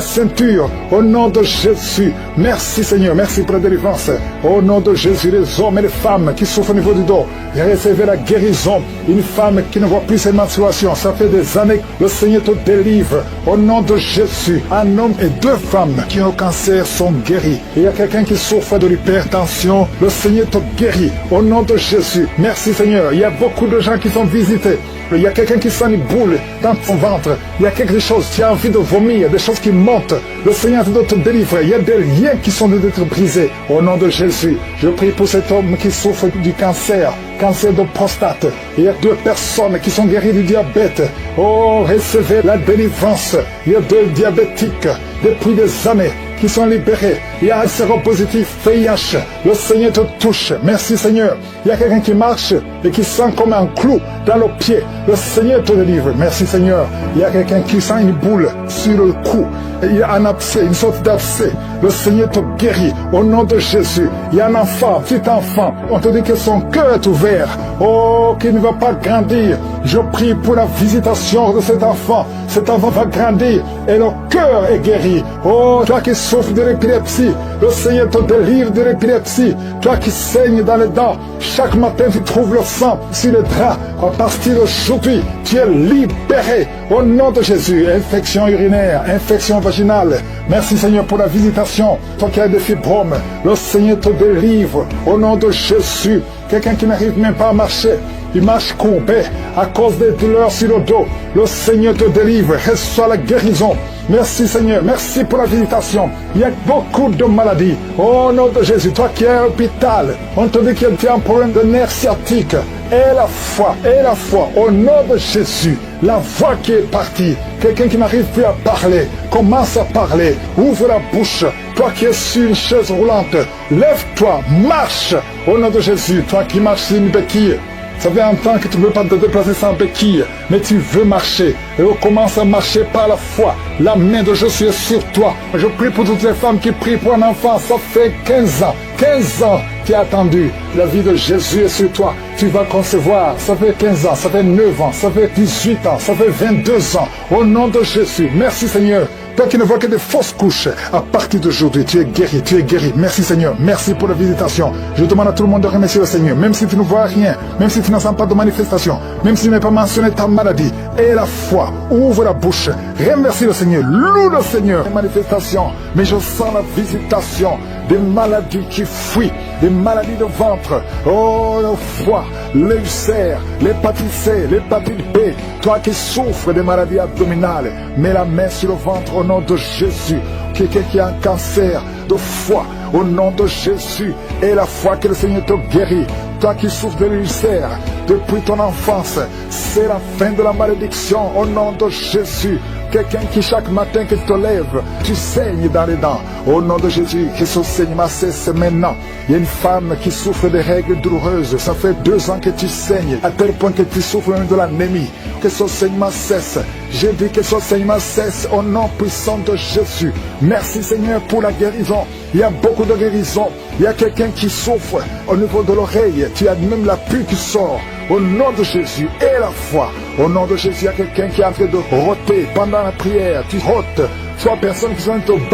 ceinture au nom de Jésus. Merci Seigneur, merci pour la délivrance. Au nom de Jésus, les hommes et les femmes qui souffrent au niveau du dos, recevez la guérison. Une femme qui ne voit plus ses menstruations, ça fait des années que le Seigneur te délivre. Au nom de Jésus, un homme et deux femmes qui ont le cancer sont guéris. Il y a quelqu'un qui souffre de l'hypertension, le Seigneur te guérit. Au nom de Jésus, merci Seigneur. Il y a beaucoup de gens qui sont visités. Il y a quelqu'un qui sent une boule dans son ventre. Il y a quelque chose, tu as envie de vomir, des choses qui montent. Le Seigneur doit te délivrer. Il y a des liens qui sont d'être brisés. Au nom de Jésus, je prie pour cet homme qui souffre du cancer de prostate. Il y a deux personnes qui sont guéries du diabète. Oh, recevez la délivrance. Il y a deux diabétiques depuis des années qui sont libérés. Il y a un séropositif VIH. Le Seigneur te touche. Merci Seigneur. Il y a quelqu'un qui marche et qui sent comme un clou dans le pied. Le Seigneur te délivre. Merci Seigneur. Il y a quelqu'un qui sent une boule sur le cou. Il y a un abcès, une sorte d'abcès. Le Seigneur te guérit. Au nom de Jésus. Il y a un enfant, petit enfant. On te dit que son cœur est ouvert. Oh, qu'il ne va pas grandir. Je prie pour la visitation de cet enfant. Cet enfant va grandir et le cœur est guéri. Oh, toi qui souffres de l'épilepsie, le Seigneur te délivre de l'épilepsie. Toi qui saignes dans les dents, chaque matin tu trouves le sang sur les draps. À partir d'aujourd'hui, tu es libéré. Au nom de Jésus, infection urinaire, infection vaginale. Merci Seigneur pour la visitation. Toi qui as des fibromes, le Seigneur te délivre. Au nom de Jésus, quelqu'un qui n'arrive même pas à marcher, il marche courbé à cause des douleurs sur le dos. Le Seigneur te délivre. Reçois la guérison. Merci Seigneur. Merci pour la visitation. Il y a beaucoup de maladies. Au nom de Jésus, toi qui es à l'hôpital, on te dit que tu as un problème de nerf sciatique. Et la foi. Au nom de Jésus, la voix qui est partie. Quelqu'un qui n'arrive plus à parler, commence à parler. Ouvre la bouche. Toi qui es sur une chaise roulante, lève-toi, marche. Au nom de Jésus, toi qui marches sur une béquille. Ça fait un temps que tu ne veux pas te déplacer sans béquille, mais tu veux marcher. Et on commence à marcher par la foi. La main de Jésus est sur toi. Je prie pour toutes les femmes qui prient pour un enfant. Ça fait 15 ans. 15 ans tu as attendu. La vie de Jésus est sur toi. Tu vas concevoir. Ça fait 15 ans, ça fait 9 ans, ça fait 18 ans, ça fait 22 ans. Au nom de Jésus, merci Seigneur. Toi qui ne vois que des fausses couches, à partir d'aujourd'hui, tu es guéri, tu es guéri. Merci Seigneur, merci pour la visitation. Je demande à tout le monde de remercier le Seigneur, même si tu ne vois rien, même si tu n'en sens pas de manifestation, même si tu n'as pas mentionné ta maladie. Et la foi, ouvre la bouche, remercie le Seigneur, loue le Seigneur. Les manifestations, mais je sens la visitation des maladies qui fuient, des maladies de ventre, oh le foie, l'ulcère, l'hépatite C, l'hépatite B. Toi qui souffres des maladies abdominales, mets la main sur le ventre au nom de Jésus. Quelqu'un qui a un cancer de foie, au nom de Jésus, et la foi que le Seigneur te guérit. Toi qui souffres de l'ulcère depuis ton enfance, c'est la fin de la malédiction au nom de Jésus. Quelqu'un qui chaque matin que tu te lèves, tu saignes dans les dents. Au nom de Jésus, que ce saignement cesse maintenant. Il y a une femme qui souffre de règles douloureuses. Ça fait 2 ans que tu saignes, à tel point que tu souffres même de l'anémie. Que ce saignement cesse. Je dis que ce saignement cesse au nom puissant de Jésus. Merci Seigneur pour la guérison. Il y a beaucoup de guérison. Il y a quelqu'un qui souffre au niveau de l'oreille. Tu as même la pue qui sort. Au nom de Jésus et la foi. Au nom de Jésus, il y a quelqu'un qui est en train de roter pendant la prière. Tu rotes. 3 personnes qui sont en train de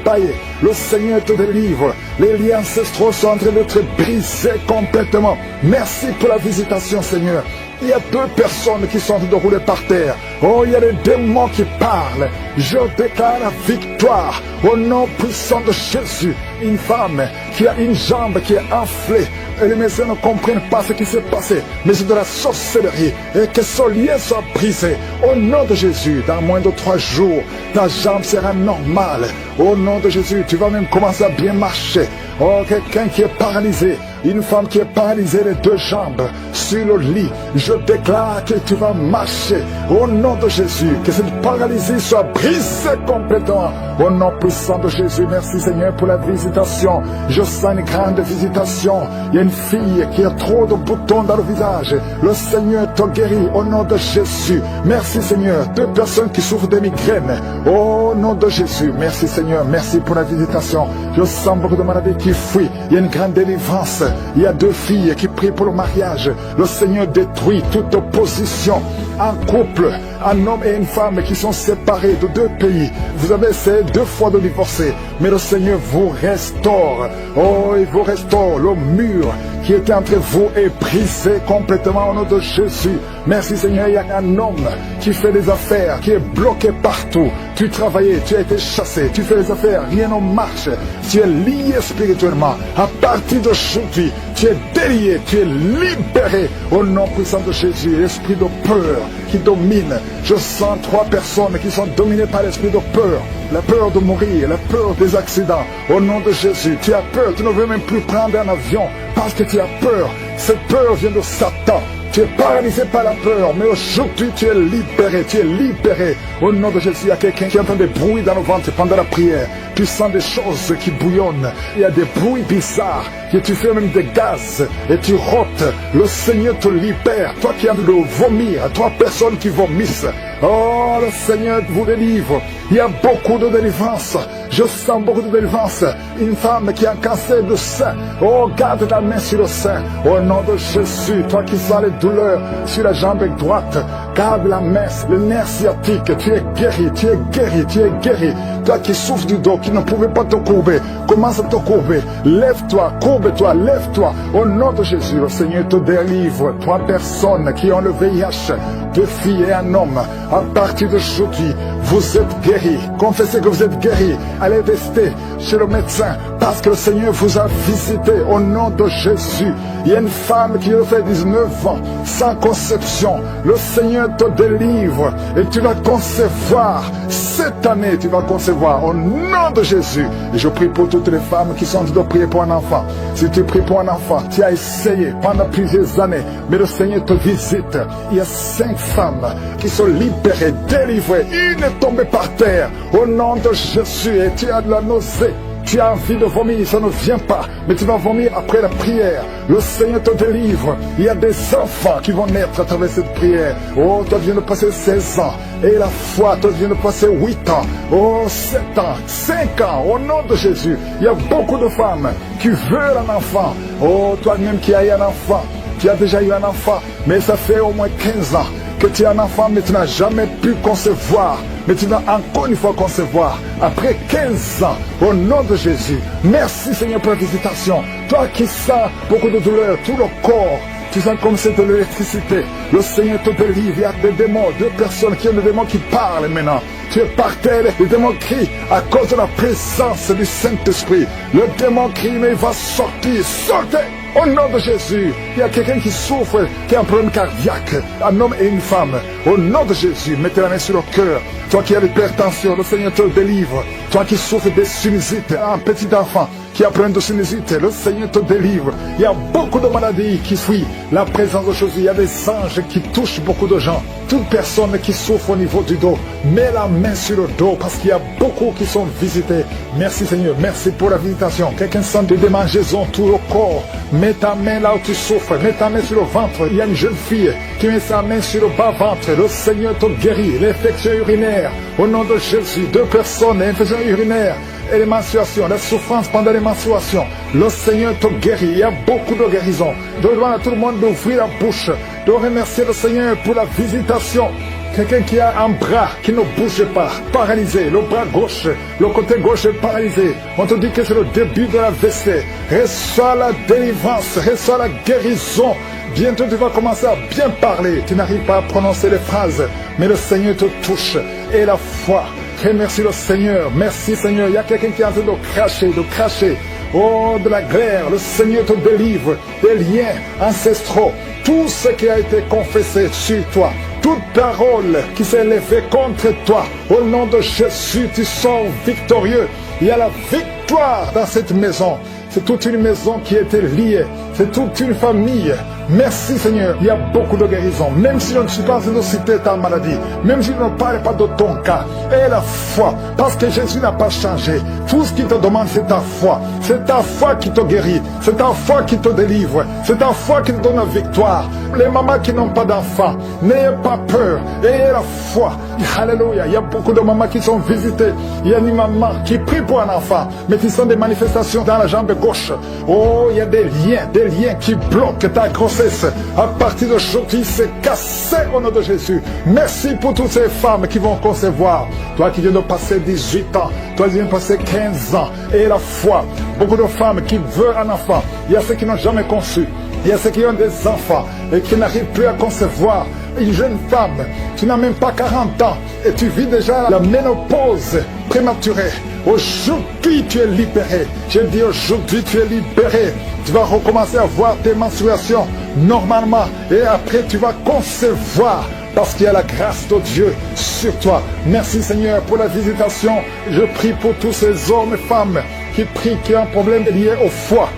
bailler. Le Seigneur te délivre. Les liens ancestraux sont en train d'être brisés complètement. Merci pour la visitation, Seigneur. Il y a 2 personnes qui sont en train de rouler par terre. Oh, il y a des démons qui parlent. Je déclare la victoire au nom puissant de Jésus. Une femme qui a une jambe qui est enflée. Et les médecins ne comprennent pas ce qui s'est passé. Mais c'est de la sorcellerie. Et que ce lien soit brisé. Au nom de Jésus, dans moins de 3 jours, ta jambe sera normale. Au nom de Jésus, tu vas même commencer à bien marcher. Oh, quelqu'un qui est paralysé. Une femme qui est paralysée les 2 jambes sur le lit. Je déclare que tu vas marcher. Au nom de Jésus, que cette paralysie soit brisée complètement. Au nom puissant de Jésus, merci Seigneur pour la visitation. Je sens une grande visitation. Il y a une fille qui a trop de boutons dans le visage. Le Seigneur te guérit au nom de Jésus. Merci Seigneur. 2 personnes qui souffrent de migraines. Au nom de Jésus, merci Seigneur. Merci pour la visitation. Je sens beaucoup de maladies qui fuient. Il y a une grande délivrance. Il y a 2 filles qui prient pour le mariage. Le Seigneur détruit toute opposition. Un couple, un homme et une femme qui sont séparés de 2 pays. Vous avez essayé 2 fois de divorcer, mais le Seigneur vous restaure. Oh, il vous restaure. Le mur qui était entre vous est brisé complètement au nom de Jésus. Merci Seigneur, il y a un homme qui fait des affaires, qui est bloqué partout. Tu travaillais, tu as été chassé, tu fais des affaires, rien ne marche. Tu es lié spirituellement. À partir d'aujourd'hui, tu es délié, tu es libéré au nom puissant de Jésus. L'esprit de peur qui domine. Je sens 3 personnes qui sont dominées par l'esprit de peur. La peur de mourir, la peur des accidents. Au nom de Jésus, tu as peur, tu ne veux même plus prendre un avion parce que tu as peur. Cette peur vient de Satan. Tu es paralysé par la peur, mais aujourd'hui tu es libéré, tu es libéré. Au nom de Jésus, il y a quelqu'un qui entend des bruits dans le ventre pendant la prière. Tu sens des choses qui bouillonnent. Il y a des bruits bizarres, que tu fais même des gaz et tu rotes. Le Seigneur te libère. Toi qui as de vomir, 3 personnes qui vomissent. Oh, le Seigneur vous délivre. Il y a beaucoup de délivrance. Je sens beaucoup de délivrance. Une femme qui a un cancer de sein. Oh, garde ta main sur le sein. Au nom de Jésus, toi qui sens les douleurs sur la jambe droite, garde la main, le nerf sciatique. Tu es guéri, tu es guéri, tu es guéri. Toi qui souffres du dos, qui ne pouvais pas te courber, commence à te courber. Lève-toi, courbe-toi, lève-toi. Au nom de Jésus, le Seigneur te délivre. 3 personnes qui ont le VIH, 2 filles et un homme. À partir d'aujourd'hui, vous êtes guéris. Confessez que vous êtes guéris. Allez tester chez le médecin parce que le Seigneur vous a visité au nom de Jésus. Il y a une femme qui a fait 19 ans sans conception. Le Seigneur te délivre et tu vas concevoir. Cette année, tu vas concevoir au nom de Jésus. Et je prie pour toutes les femmes qui sont en train de prier pour un enfant. Si tu pries pour un enfant, tu as essayé pendant plusieurs années, mais le Seigneur te visite. Il y a 5 femmes qui sont libérées, délivrées. Une est tombée par terre au nom de Jésus et tu as de la nausée. Tu as envie de vomir, ça ne vient pas, mais tu vas vomir après la prière. Le Seigneur te délivre. Il y a des enfants qui vont naître à travers cette prière. Oh, toi viens de passer 16 ans. Et la foi, toi viens de passer 8 ans. Oh, 7 ans, 5 ans, au nom de Jésus. Il y a beaucoup de femmes qui veulent un enfant. Oh, toi-même qui as eu un enfant. Tu as déjà eu un enfant, mais ça fait au moins 15 ans. que tu es un enfant, mais tu n'as jamais pu concevoir. Mais tu vas encore une fois concevoir après 15 ans, au nom de Jésus. Merci Seigneur pour la visitation. Toi qui sens beaucoup de douleur, tout le corps, tu sens comme c'est de l'électricité. Le Seigneur te délivre. Il y a des démons, deux personnes qui ont des démons qui parlent maintenant. Tu es par terre, les démons crient à cause de la présence du Saint-Esprit. Le démon crie, mais il va sortir. Sortez! Au nom de Jésus, il y a quelqu'un qui souffre, qui a un problème cardiaque, un homme et une femme. Au nom de Jésus, mettez la main sur le cœur. Toi qui as l'hypertension, le Seigneur te délivre. Toi qui souffres de sinusite, un petit enfant qui a plein de sinusite, le Seigneur te délivre. Il y a beaucoup de maladies qui fuient la présence de Jésus. Il y a des anges qui touchent beaucoup de gens. Toute personne qui souffre au niveau du dos, mets la main sur le dos parce qu'il y a beaucoup qui sont visités. Merci Seigneur, merci pour la visitation. Quelqu'un sent des démangeaisons tout le corps. Mets ta main là où tu souffres, mets ta main sur le ventre. Il y a une jeune fille qui met sa main sur le bas-ventre. Le Seigneur te guérit. L'infection urinaire, au nom de Jésus. 2 personnes, l'infection urinaire et les menstruations, la souffrance pendant les menstruations. Le Seigneur te guérit. Il y a beaucoup de guérisons. Je demande à tout le monde d'ouvrir la bouche, de remercier le Seigneur pour la visitation. Quelqu'un qui a un bras qui ne bouge pas, paralysé, le bras gauche, le côté gauche est paralysé. On te dit que c'est le début de la WC. Reçois la délivrance, reçois la guérison. Bientôt tu vas commencer à bien parler. Tu n'arrives pas à prononcer les phrases, mais le Seigneur te touche. Et la foi. Remercie le Seigneur. Merci Seigneur. Il y a quelqu'un qui est en train de cracher. Oh, de la glaire. Le Seigneur te délivre des liens ancestraux. Tout ce qui a été confessé sur toi. Toute parole qui s'est élevée contre toi, au nom de Jésus, tu sors victorieux. Il y a la victoire dans cette maison. C'est toute une maison qui était liée. C'est toute une famille. Merci Seigneur. Il y a beaucoup de guérisons. Même si je ne suis pas en train de citer ta maladie, même si je ne parle pas de ton cas, et la foi, parce que Jésus n'a pas changé. Tout ce qu'il te demande, c'est ta foi. C'est ta foi qui te guérit. C'est ta foi qui te délivre. C'est ta foi qui te donne la victoire. Les mamans qui n'ont pas d'enfants, n'ayez pas peur. Ayez la foi. Alléluia. Il y a beaucoup de mamans qui sont visitées. Il y a une maman qui prie pour un enfant, mais qui sont des manifestations dans la jambe gauche. Oh, il y a des liens qui bloquent ta grossesse. À partir d'aujourd'hui, c'est cassé au nom de Jésus. Merci pour toutes ces femmes qui vont concevoir. Toi qui viens de passer 18 ans, toi qui viens de passer 15 ans, et la foi. Beaucoup de femmes qui veulent un enfant. Il y a ceux qui n'ont jamais conçu. Il y a ceux qui ont des enfants et qui n'arrivent plus à concevoir. Une jeune femme, tu n'as même pas 40 ans et tu vis déjà la ménopause prématurée. Aujourd'hui, tu es libéré. Je dis aujourd'hui, tu es libéré. Tu vas recommencer à voir tes menstruations normalement et après tu vas concevoir parce qu'il y a la grâce de Dieu sur toi. Merci Seigneur pour la visitation. Je prie pour tous ces hommes et femmes qui prient, qui ont un problème lié au foie.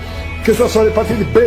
Que ce soit l'hépatite B,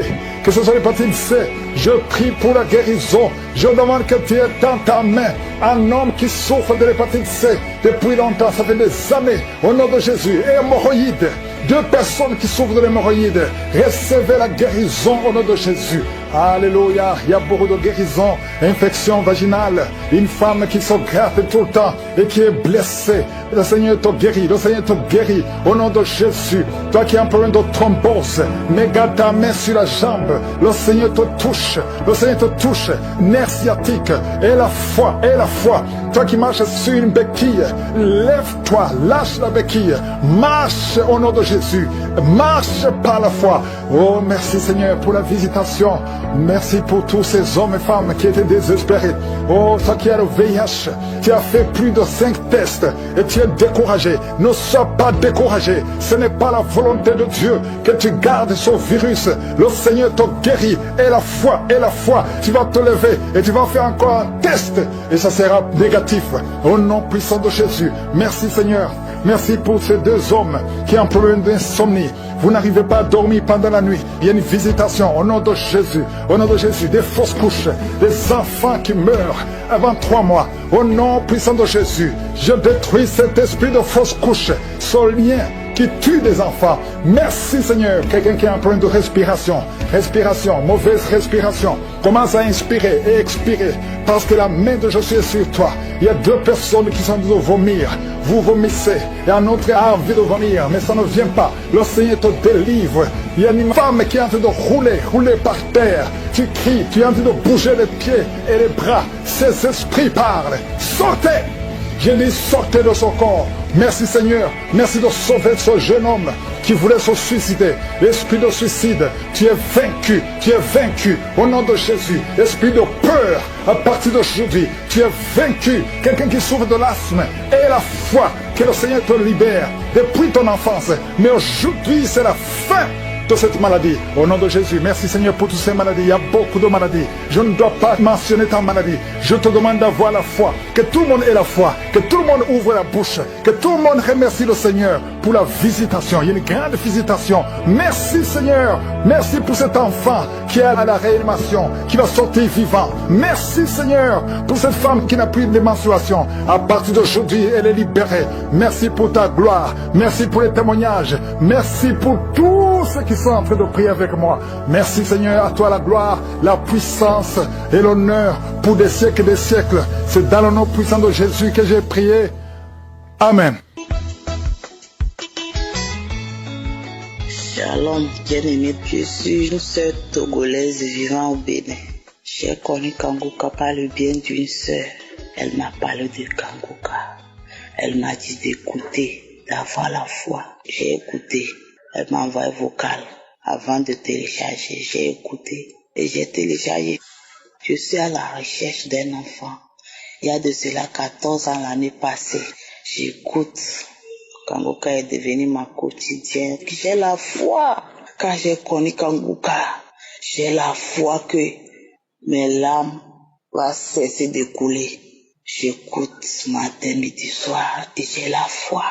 que ce soit l'hépatite C, je prie pour la guérison. Je demande que tu aies dans ta main un homme qui souffre de l'hépatite C depuis longtemps, ça fait des années, au nom de Jésus. Et hémorroïdes, 2 personnes qui souffrent de l'hémorroïde, recevez la guérison au nom de Jésus. Alléluia, il y a beaucoup de guérisons, infection vaginale, une femme qui se gratte tout le temps et qui est blessée. Le Seigneur te guérit, le Seigneur te guérit au nom de Jésus. Toi qui as un problème de thrombose, mets ta main sur la jambe, le Seigneur te touche, le Seigneur te touche, nerf sciatique, et la foi, et la foi. Toi qui marches sur une béquille, lève-toi, lâche la béquille, marche au nom de Jésus, marche par la foi. Oh, merci Seigneur pour la visitation. Merci pour tous ces hommes et femmes qui étaient désespérés. Oh, toi qui as le VIH, tu as fait plus de 5 tests et tu es découragé. Ne sois pas découragé. Ce n'est pas la volonté de Dieu que tu gardes ce virus. Le Seigneur te guérit. Et la foi, tu vas te lever et tu vas faire encore un test et ça sera négatif. Au nom puissant de Jésus. Merci Seigneur. Merci pour ces 2 hommes qui ont un problème d'insomnie. Vous n'arrivez pas à dormir pendant la nuit. Il y a une visitation au nom de Jésus. Au nom de Jésus, des fausses couches, des enfants qui meurent avant 3 mois. Au nom puissant de Jésus, je détruis cet esprit de fausses couches, ce lien qui tue des enfants. Merci Seigneur. Quelqu'un qui a un problème de respiration, mauvaise respiration, commence à inspirer et expirer parce que la main de Jésus est sur toi. Il y a 2 personnes qui sont en train de vomir. Vous vomissez et un autre a envie de vomir, mais ça ne vient pas. Le Seigneur te délivre. Il y a une femme qui est en train de rouler par terre. Tu cries, tu es en train de bouger les pieds et les bras. Ces esprits parlent. Sortez! J'ai dit sortez de son corps. Merci Seigneur. Merci de sauver ce jeune homme qui voulait se suicider. L'esprit de suicide, tu es vaincu. Tu es vaincu au nom de Jésus. Esprit de peur, à partir d'aujourd'hui, tu es vaincu. Quelqu'un qui souffre de l'asthme, et la foi que le Seigneur te libère depuis ton enfance. Mais aujourd'hui, c'est la fin de cette maladie. Au nom de Jésus, merci Seigneur pour toutes ces maladies. Il y a beaucoup de maladies. Je ne dois pas mentionner ta maladie. Je te demande d'avoir la foi. Que tout le monde ait la foi. Que tout le monde ouvre la bouche. Que tout le monde remercie le Seigneur pour la visitation. Il y a une grande visitation. Merci Seigneur. Merci pour cet enfant qui est à la réanimation, qui va sortir vivant. Merci Seigneur pour cette femme qui n'a plus de menstruation. À partir d'aujourd'hui, elle est libérée. Merci pour ta gloire. Merci pour les témoignages. Merci pour tous ceux qui sont en train de prier avec moi. Merci Seigneur, à toi la gloire, la puissance et l'honneur pour des siècles et des siècles. C'est dans le nom puissant de Jésus que j'ai prié. Amen. Shalom, bien-aimé, je suis une sœur togolaise vivant au Bénin. J'ai connu Kangoka par le bien d'une sœur. Elle m'a parlé de Kangoka. Elle m'a dit d'écouter, d'avoir la foi. J'ai écouté. Elle m'a envoyé vocal avant de télécharger. J'ai écouté et j'ai téléchargé. Je suis à la recherche d'un enfant. Il y a de cela 14 ans l'année passée. J'écoute. Kangoka est devenu ma quotidienne. J'ai la foi. Quand j'ai connu Kangoka, j'ai la foi que mes larmes vont cesser de couler. J'écoute matin, midi, soir et j'ai la foi.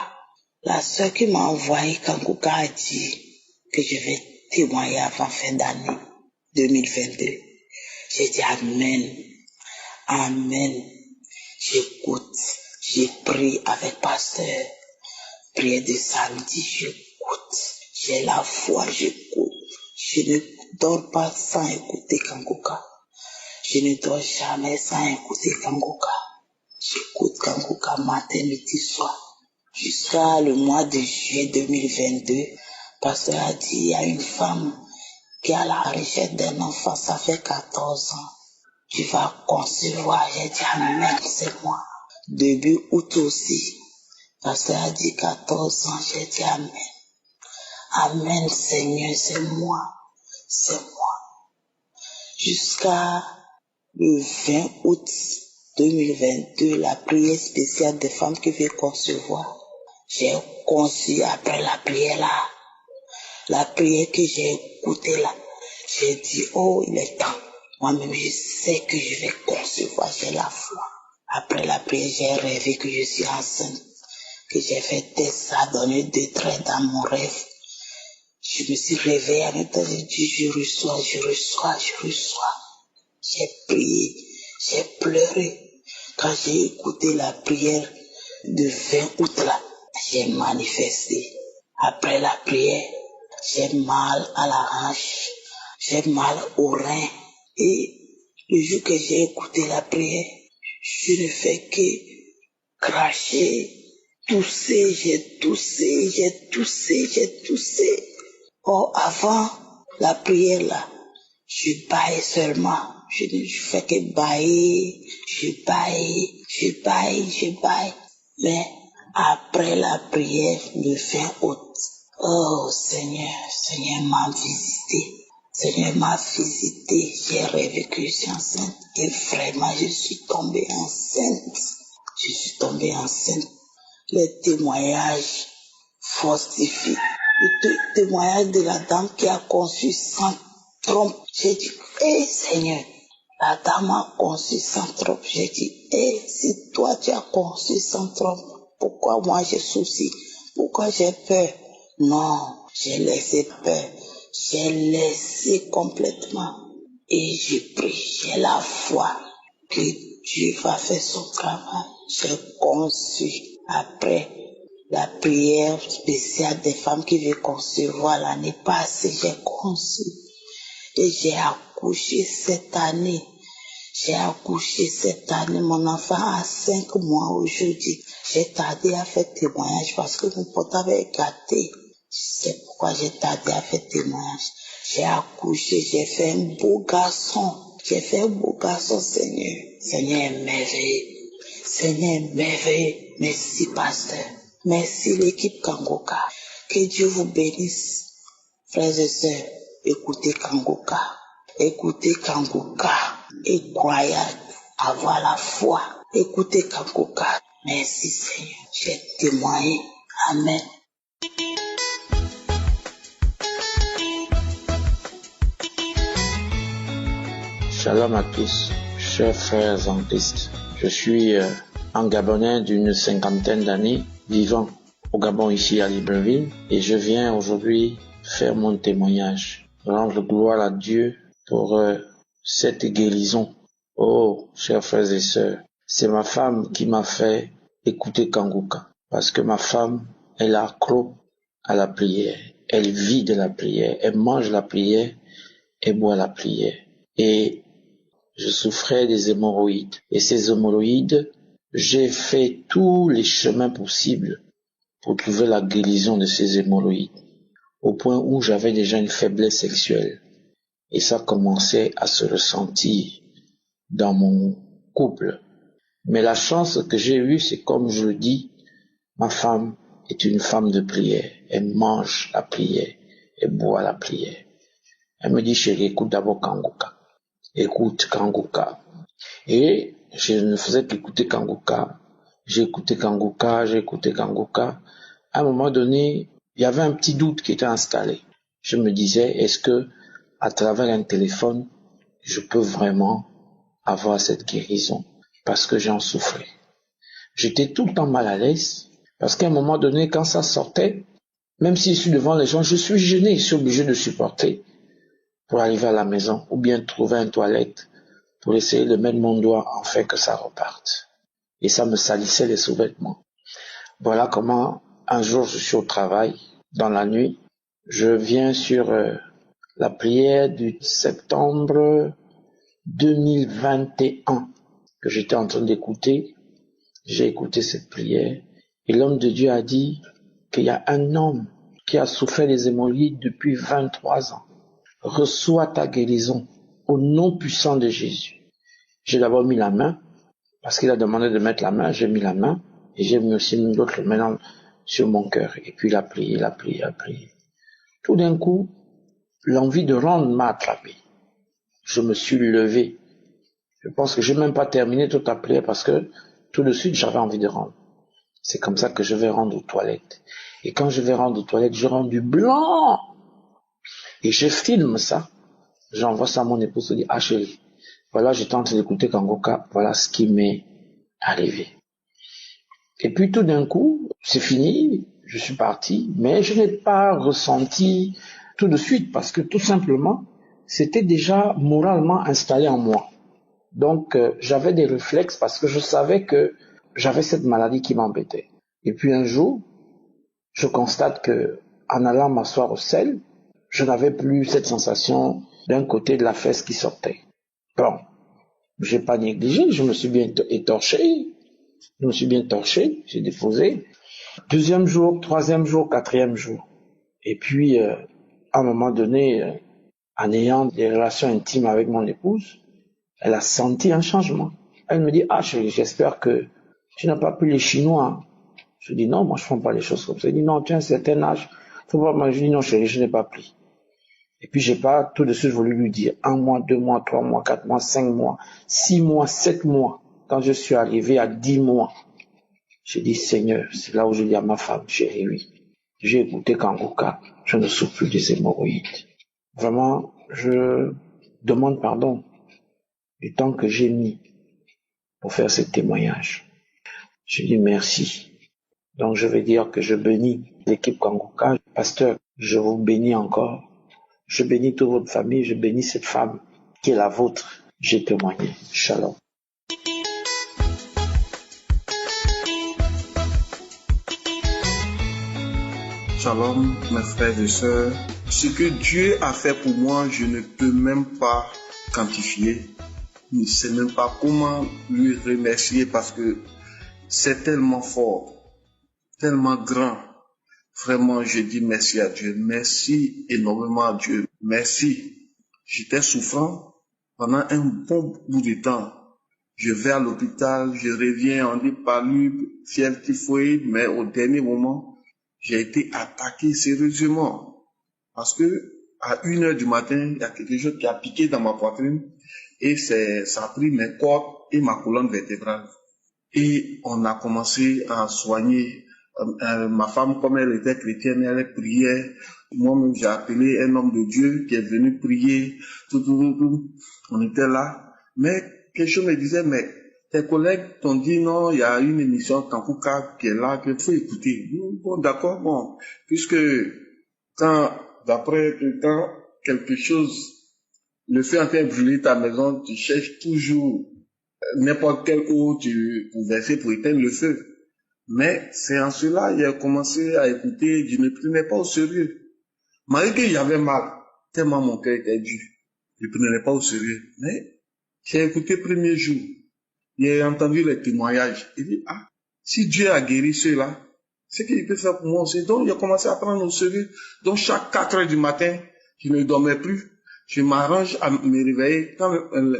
La sœur qui m'a envoyé Kangoka a dit que je vais témoigner avant fin d'année 2022. J'ai dit Amen. Amen. J'écoute. J'ai prié avec pasteur. Prière de samedi, j'écoute. J'ai la foi, j'écoute. Je ne dors pas sans écouter Kangoka. Je ne dors jamais sans écouter Kangoka. J'écoute Kangoka matin, midi, soir. Jusqu'à le mois de juillet 2022, pasteur a dit, il y a une femme qui est à la recherche d'un enfant, ça fait 14 ans. Tu vas concevoir. J'ai dit, Amen, c'est moi. Début août aussi, pasteur a dit 14 ans, j'ai dit Amen. Amen, Seigneur, c'est moi. C'est moi. Jusqu'à le 20 août 2022, la prière spéciale des femmes qui veulent concevoir. J'ai conçu après la prière là. La prière que j'ai écoutée là. J'ai dit, oh, il est temps. Moi-même, je sais que je vais concevoir. J'ai la foi. Après la prière, j'ai rêvé que je suis enceinte. Que j'ai fait test, ça a donné 2 traits dans mon rêve. Je me suis réveillée, en même temps, j'ai dit, je reçois. J'ai prié, j'ai pleuré. Quand j'ai écouté la prière de 20 août là, j'ai manifesté. Après la prière, j'ai mal à la hanche, j'ai mal au rein. Et le jour que j'ai écouté la prière, je ne fais que cracher, tousser, j'ai toussé. Oh, avant la prière là, je baille seulement. Je fais que bailler, je baille. Mais après la prière, le 20 août, oh Seigneur m'a visité. J'ai rêvé que je suis enceinte. Et vraiment, je suis tombée enceinte. Les témoignages fortifient. Le témoignage de la dame qui a conçu sans trompe. J'ai dit, Seigneur, la dame a conçu sans trompe. J'ai dit, si toi tu as conçu sans trompe, pourquoi moi j'ai souci? Pourquoi j'ai peur? Non, j'ai laissé peur. J'ai laissé complètement. Et j'ai pris, j'ai la foi que Dieu va faire son travail. J'ai conçu après la prière spéciale des femmes qui veulent concevoir l'année passée. J'ai conçu et j'ai accouché cette année. J'ai accouché cette année, mon enfant a 5 mois aujourd'hui. J'ai tardé à faire témoignage parce que mon portable est gâté. C'est pourquoi j'ai tardé à faire témoignage. J'ai accouché, j'ai fait un beau garçon. J'ai fait un beau garçon, Seigneur. Seigneur est merveilleux. Seigneur est merveilleux. Merci, pasteur. Merci, l'équipe Kangoka. Que Dieu vous bénisse. Frères et sœurs, écoutez Kangoka. Écoutez Kangoka. Et croyez, avoir la foi. Écoutez Kangoka. Merci, Seigneur. J'ai témoigné. Amen. Shalom à tous, chers frères en Christ. Je suis un Gabonais d'une 50aine d'années, vivant au Gabon ici à Libreville, et je viens aujourd'hui faire mon témoignage, rendre gloire à Dieu pour cette guérison. Oh, chers frères et sœurs, c'est ma femme qui m'a fait écouter Kangoka, parce que ma femme, elle a accro à la prière, elle vit de la prière, elle mange la prière, elle boit la prière. Et je souffrais des hémorroïdes. Et ces hémorroïdes, j'ai fait tous les chemins possibles pour trouver la guérison de ces hémorroïdes. Au point où j'avais déjà une faiblesse sexuelle. Et ça commençait à se ressentir dans mon couple. Mais la chance que j'ai eue, c'est comme je le dis, ma femme est une femme de prière. Elle mange la prière. Elle boit la prière. Elle me dit, chérie, écoute d'abord Kangoka. Écoute Kangoka. Et je ne faisais qu'écouter Kangoka. J'ai écouté Kangoka. À un moment donné, il y avait un petit doute qui était installé. Je me disais, est-ce que, à travers un téléphone, je peux vraiment avoir cette guérison? Parce que j'en souffrais. J'étais tout le temps mal à l'aise. Parce qu'à un moment donné, quand ça sortait, même si je suis devant les gens, je suis gêné, je suis obligé de supporter pour arriver à la maison, ou bien trouver une toilette pour essayer de mettre mon doigt afin que ça reparte. Et ça me salissait les sous-vêtements. Voilà comment, un jour, je suis au travail, dans la nuit, je viens sur la prière du septembre 2021 que j'étais en train d'écouter. J'ai écouté cette prière et l'homme de Dieu a dit qu'il y a un homme qui a souffert des hémorroïdes depuis 23 ans. Reçois ta guérison au nom puissant de Jésus. J'ai d'abord mis la main, parce qu'il a demandé de mettre la main, j'ai mis la main, et j'ai mis aussi l'autre main sur mon cœur. Et puis il a prié. Tout d'un coup, l'envie de rendre m'a attrapé. Je me suis levé. Je pense que j'ai même pas terminé toute la prière parce que tout de suite j'avais envie de rendre. C'est comme ça que je vais rendre aux toilettes. Et quand je vais rendre aux toilettes, je rends du blanc. Et je filme ça, j'envoie ça à mon épouse, je dis, ah chérie, voilà, j'étais en train d'écouter Kangoka, voilà ce qui m'est arrivé. Et puis tout d'un coup, c'est fini, je suis parti, mais je n'ai pas ressenti tout de suite, parce que tout simplement, c'était déjà moralement installé en moi. Donc j'avais des réflexes, parce que je savais que j'avais cette maladie qui m'embêtait. Et puis un jour, je constate que en allant m'asseoir au sel, je n'avais plus cette sensation d'un côté de la fesse qui sortait. Bon, j'ai pas négligé, je me suis bien étorché, j'ai déposé. 2e jour, 3e jour, 4e jour. Et puis, à un moment donné, en ayant des relations intimes avec mon épouse, elle a senti un changement. Elle me dit, ah chérie, j'espère que tu n'as pas pris les Chinois. Je dis, non, moi je ne fais pas les choses comme ça. Elle dit, non, tu as un certain âge, faut pas. Moi, je dis, non chérie, je n'ai pas pris. Et puis j'ai pas tout de suite voulu lui dire 1 mois, 2 mois, 3 mois, 4 mois, 5 mois, 6 mois, 7 mois. Quand je suis arrivé à 10 mois, j'ai dit Seigneur, c'est là où je dis à ma femme, chérie, oui, j'ai écouté Kangoka, je ne souffre plus des hémorroïdes. Vraiment, je demande pardon du temps que j'ai mis pour faire ce témoignage. Je dis merci. Donc je vais dire que je bénis l'équipe Kangoka. Pasteur, je vous bénis encore. Je bénis toute votre famille, je bénis cette femme qui est la vôtre. J'ai témoigné. Shalom. Shalom, mes frères et sœurs. Ce que Dieu a fait pour moi, je ne peux même pas quantifier. Je ne sais même pas comment lui remercier parce que c'est tellement fort, tellement grand. Vraiment, je dis merci à Dieu. Merci énormément à Dieu. Merci. J'étais souffrant pendant un bon bout de temps. Je vais à l'hôpital, je reviens, on dit palu, fièvre typhoïde, mais au dernier moment, j'ai été attaqué sérieusement. Parce que à 1h du matin, il y a quelque chose qui a piqué dans ma poitrine et ça a pris mes cordes et ma colonne vertébrale. Et on a commencé à soigner. Ma femme, comme elle était chrétienne, elle priait. Moi-même, j'ai appelé un homme de Dieu qui est venu prier. Tout. On était là. Mais quelque chose me disait, mais tes collègues t'ont dit non, il y a une émission Kankuka qui est là, qu'il faut écouter. Bon, d'accord, bon. Puisque d'après quelque chose, le feu en train de brûler ta maison, tu cherches toujours n'importe quelle eau pour verser pour éteindre le feu. Mais c'est en cela j'ai commencé à écouter, je ne prenais pas au sérieux. Malgré qu'il y avait mal, tellement mon cœur était dur, je ne prenais pas au sérieux. Mais j'ai écouté le premier jour, j'ai entendu les témoignages. Il dit, si Dieu a guéri ceux-là, c'est qu'il peut faire pour moi aussi. Donc j'ai commencé à prendre au sérieux. Donc chaque 4h du matin, je ne dormais plus. Je m'arrange à me réveiller. Quand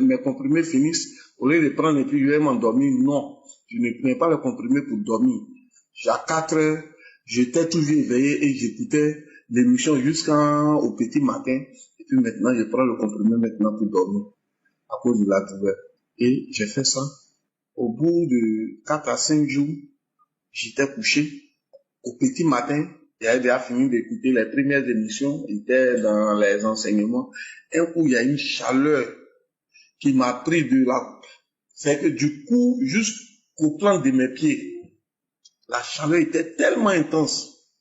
mes comprimés finissent, au lieu de prendre et puis je vais m'endormir, non. Je ne prenais pas le comprimé pour dormir. À 4h, j'étais toujours éveillé et j'écoutais l'émission jusqu'au petit matin. Et puis maintenant, je prends le comprimé maintenant pour dormir à cause de la douleur. Et j'ai fait ça. Au bout de 4 à 5 jours, j'étais couché. Au petit matin, j'avais déjà fini d'écouter les premières émissions. J'étais dans les enseignements. Un coup, il y a une chaleur qui m'a pris de là. C'est que du coup, jusqu'au plan de mes pieds, la chaleur était tellement intense.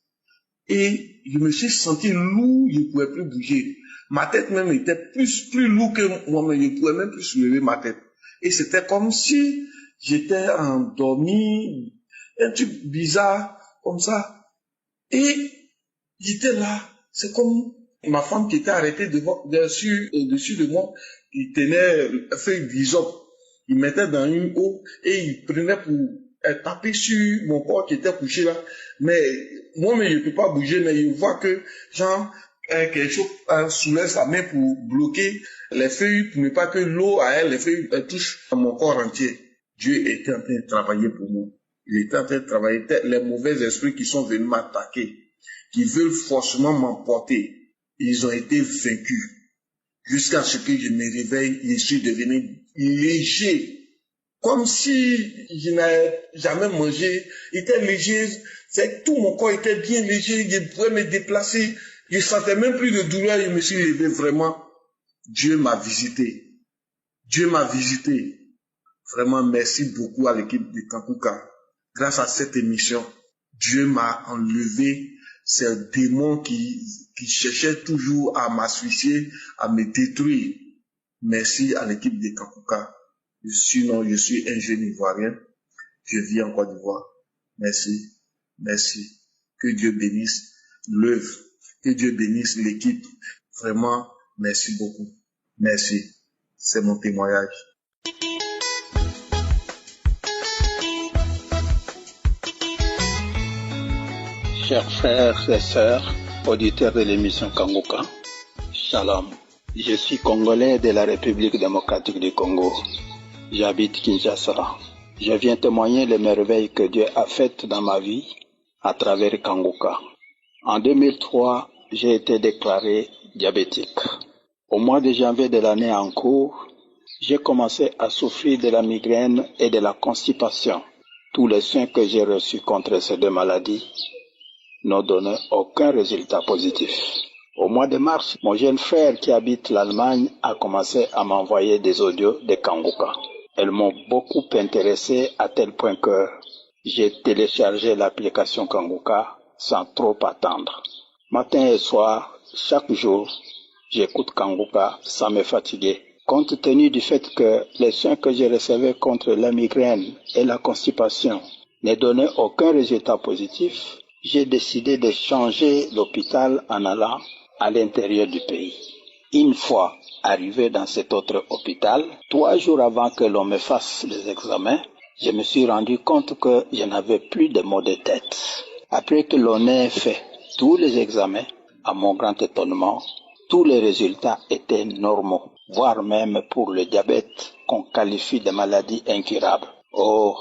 Et je me suis senti lourd, je ne pouvais plus bouger. Ma tête même était plus lourde que moi, mais je ne pouvais même plus soulever ma tête. Et c'était comme si j'étais endormi, un truc bizarre, comme ça. Et j'étais là, c'est comme ma femme qui était arrêtée au-dessus de moi, qui tenait une feuille d'hysope. Il mettait dans une eau et il prenait pour taper sur mon corps qui était couché là. Mais moi, je ne peux pas bouger, mais je vois que quelque chose soulève sa main pour bloquer les feuilles, pour ne pas que l'eau à elle, les feuilles touchent mon corps entier. Dieu était en train de travailler pour moi. Il était en train de travailler. Les mauvais esprits qui sont venus m'attaquer, qui veulent forcément m'emporter, ils ont été vaincus. Jusqu'à ce que je me réveille, je suis devenu léger. Comme si je n'avais jamais mangé. Il était léger. C'est tout mon corps était bien léger. Je pouvais me déplacer. Je sentais même plus de douleur. Je me suis levé vraiment. Dieu m'a visité. Dieu m'a visité. Vraiment, merci beaucoup à l'équipe de Kankuka. Grâce à cette émission, Dieu m'a enlevé ces démons qui cherchaient toujours à m'asphyxier, à me détruire. Merci à l'équipe de Kankuka. Sinon, je suis un jeune Ivoirien. Je vis en Côte d'Ivoire. Merci. Merci. Que Dieu bénisse l'œuvre. Que Dieu bénisse l'équipe. Vraiment, merci beaucoup. Merci. C'est mon témoignage. Chers frères et sœurs, auditeurs de l'émission Kankuka, Shalom. Je suis congolais de la République démocratique du Congo. J'habite Kinshasa. Je viens témoigner les merveilles que Dieu a faites dans ma vie à travers Kankuka. En 2003, j'ai été déclaré diabétique. Au mois de janvier de l'année en cours, j'ai commencé à souffrir de la migraine et de la constipation. Tous les soins que j'ai reçus contre ces deux maladies n'ont donné aucun résultat positif. Au mois de mars, mon jeune frère qui habite l'Allemagne a commencé à m'envoyer des audios de Kankuka. Elles m'ont beaucoup intéressé à tel point que j'ai téléchargé l'application Kankuka sans trop attendre. Matin et soir, chaque jour, j'écoute Kankuka sans me fatiguer. Compte tenu du fait que les soins que je recevais contre la migraine et la constipation ne donnaient aucun résultat positif, j'ai décidé de changer l'hôpital en allant à l'intérieur du pays. Une fois arrivé dans cet autre hôpital, 3 jours avant que l'on me fasse les examens, je me suis rendu compte que je n'avais plus de maux de tête. Après que l'on ait fait tous les examens, à mon grand étonnement, tous les résultats étaient normaux, voire même pour le diabète qu'on qualifie de maladie incurable. Oh,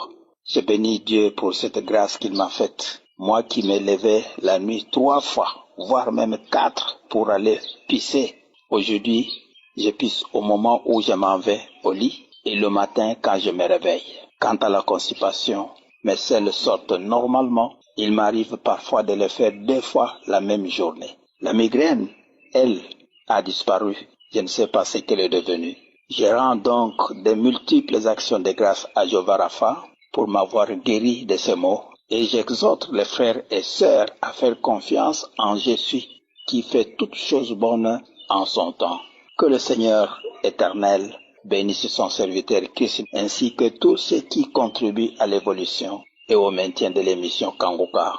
je bénis Dieu pour cette grâce qu'il m'a faite. Moi qui me levais la nuit 3 fois, voire même 4 pour aller pisser. Aujourd'hui, je pisse au moment où je m'en vais au lit et le matin quand je me réveille. Quant à la constipation, mes selles sortent normalement. Il m'arrive parfois de les faire 2 fois la même journée. La migraine, elle, a disparu. Je ne sais pas ce qu'elle est devenue. Je rends donc de multiples actions de grâce à Jéhovah Rapha pour m'avoir guéri de ces maux. Et j'exhorte les frères et sœurs à faire confiance en Jésus qui fait toutes choses bonnes en son temps. Que le Seigneur éternel bénisse son serviteur Christ ainsi que tous ceux qui contribuent à l'évolution et au maintien de l'émission Kanguka.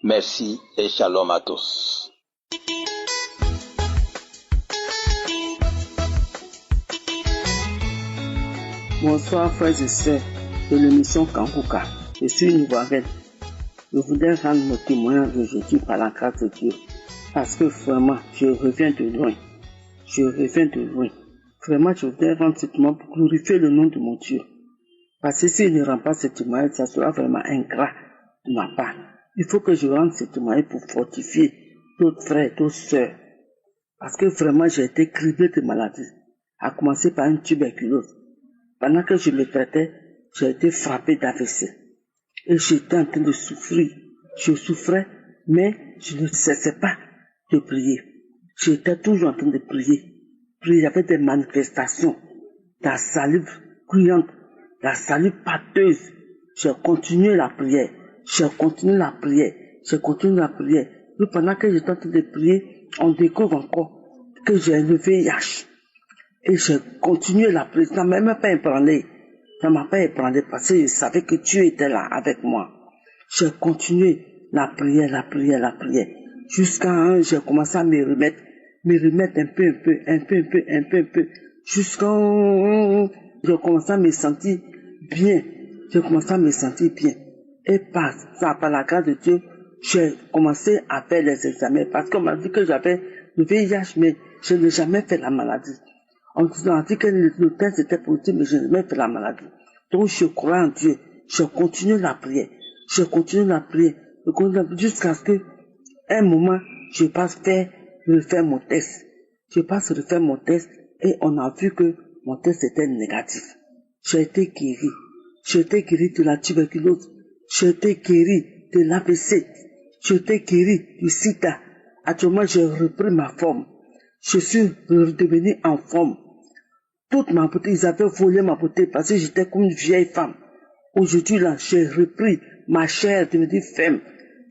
Merci et shalom à tous. Bonsoir frères et sœurs de l'émission Kanguka. Je suis Ivoirienne. Je voudrais rendre mon témoignage aujourd'hui par la grâce de Dieu. Parce que vraiment, je reviens de loin. Vraiment, je voudrais rendre ce témoignage pour glorifier le nom de mon Dieu. Parce que s'il ne rend pas ce témoignage, ça sera vraiment ingrat de ma part. Il faut que je rende ce témoignage pour fortifier d'autres frères, d'autres sœurs. Parce que vraiment, j'ai été criblé de maladies. À commencer par une tuberculose. Pendant que je me traitais, j'ai été frappé d'AVC. Et j'étais en train de souffrir. Je souffrais, mais je ne cessais pas de prier. J'étais toujours en train de prier. Il y avait des manifestations, la salive bruyante, la salive pâteuse. J'ai continué la prière. Et pendant que j'étais en train de prier, on découvre encore que j'ai le VIH. Et j'ai continué la prière. Ça ne m'a pas ébranlé. Parce que je savais que Dieu était là avec moi. J'ai continué la prière. Jusqu'à j'ai commencé à me remettre un peu. Jusqu'à j'ai commencé à me sentir bien. Et par la grâce de Dieu, j'ai commencé à faire les examens. Parce qu'on m'a dit que j'avais le VIH, mais je n'ai jamais fait la maladie. On a dit que le test était positif, mais je n'ai jamais fait la maladie. Donc je crois en Dieu. Je continue la prière. Jusqu'à ce que, un moment, je passe refaire mon test. Et on a vu que mon test était négatif. J'ai été guéri. De la tuberculose. J'ai été guéri de l'AVC. J'ai été guéri du sida. Actuellement, j'ai repris ma forme. Je suis redevenu en forme. Toute ma beauté, ils avaient volé ma beauté parce que j'étais comme une vieille femme. Aujourd'hui, là, j'ai repris ma chair devenue femme.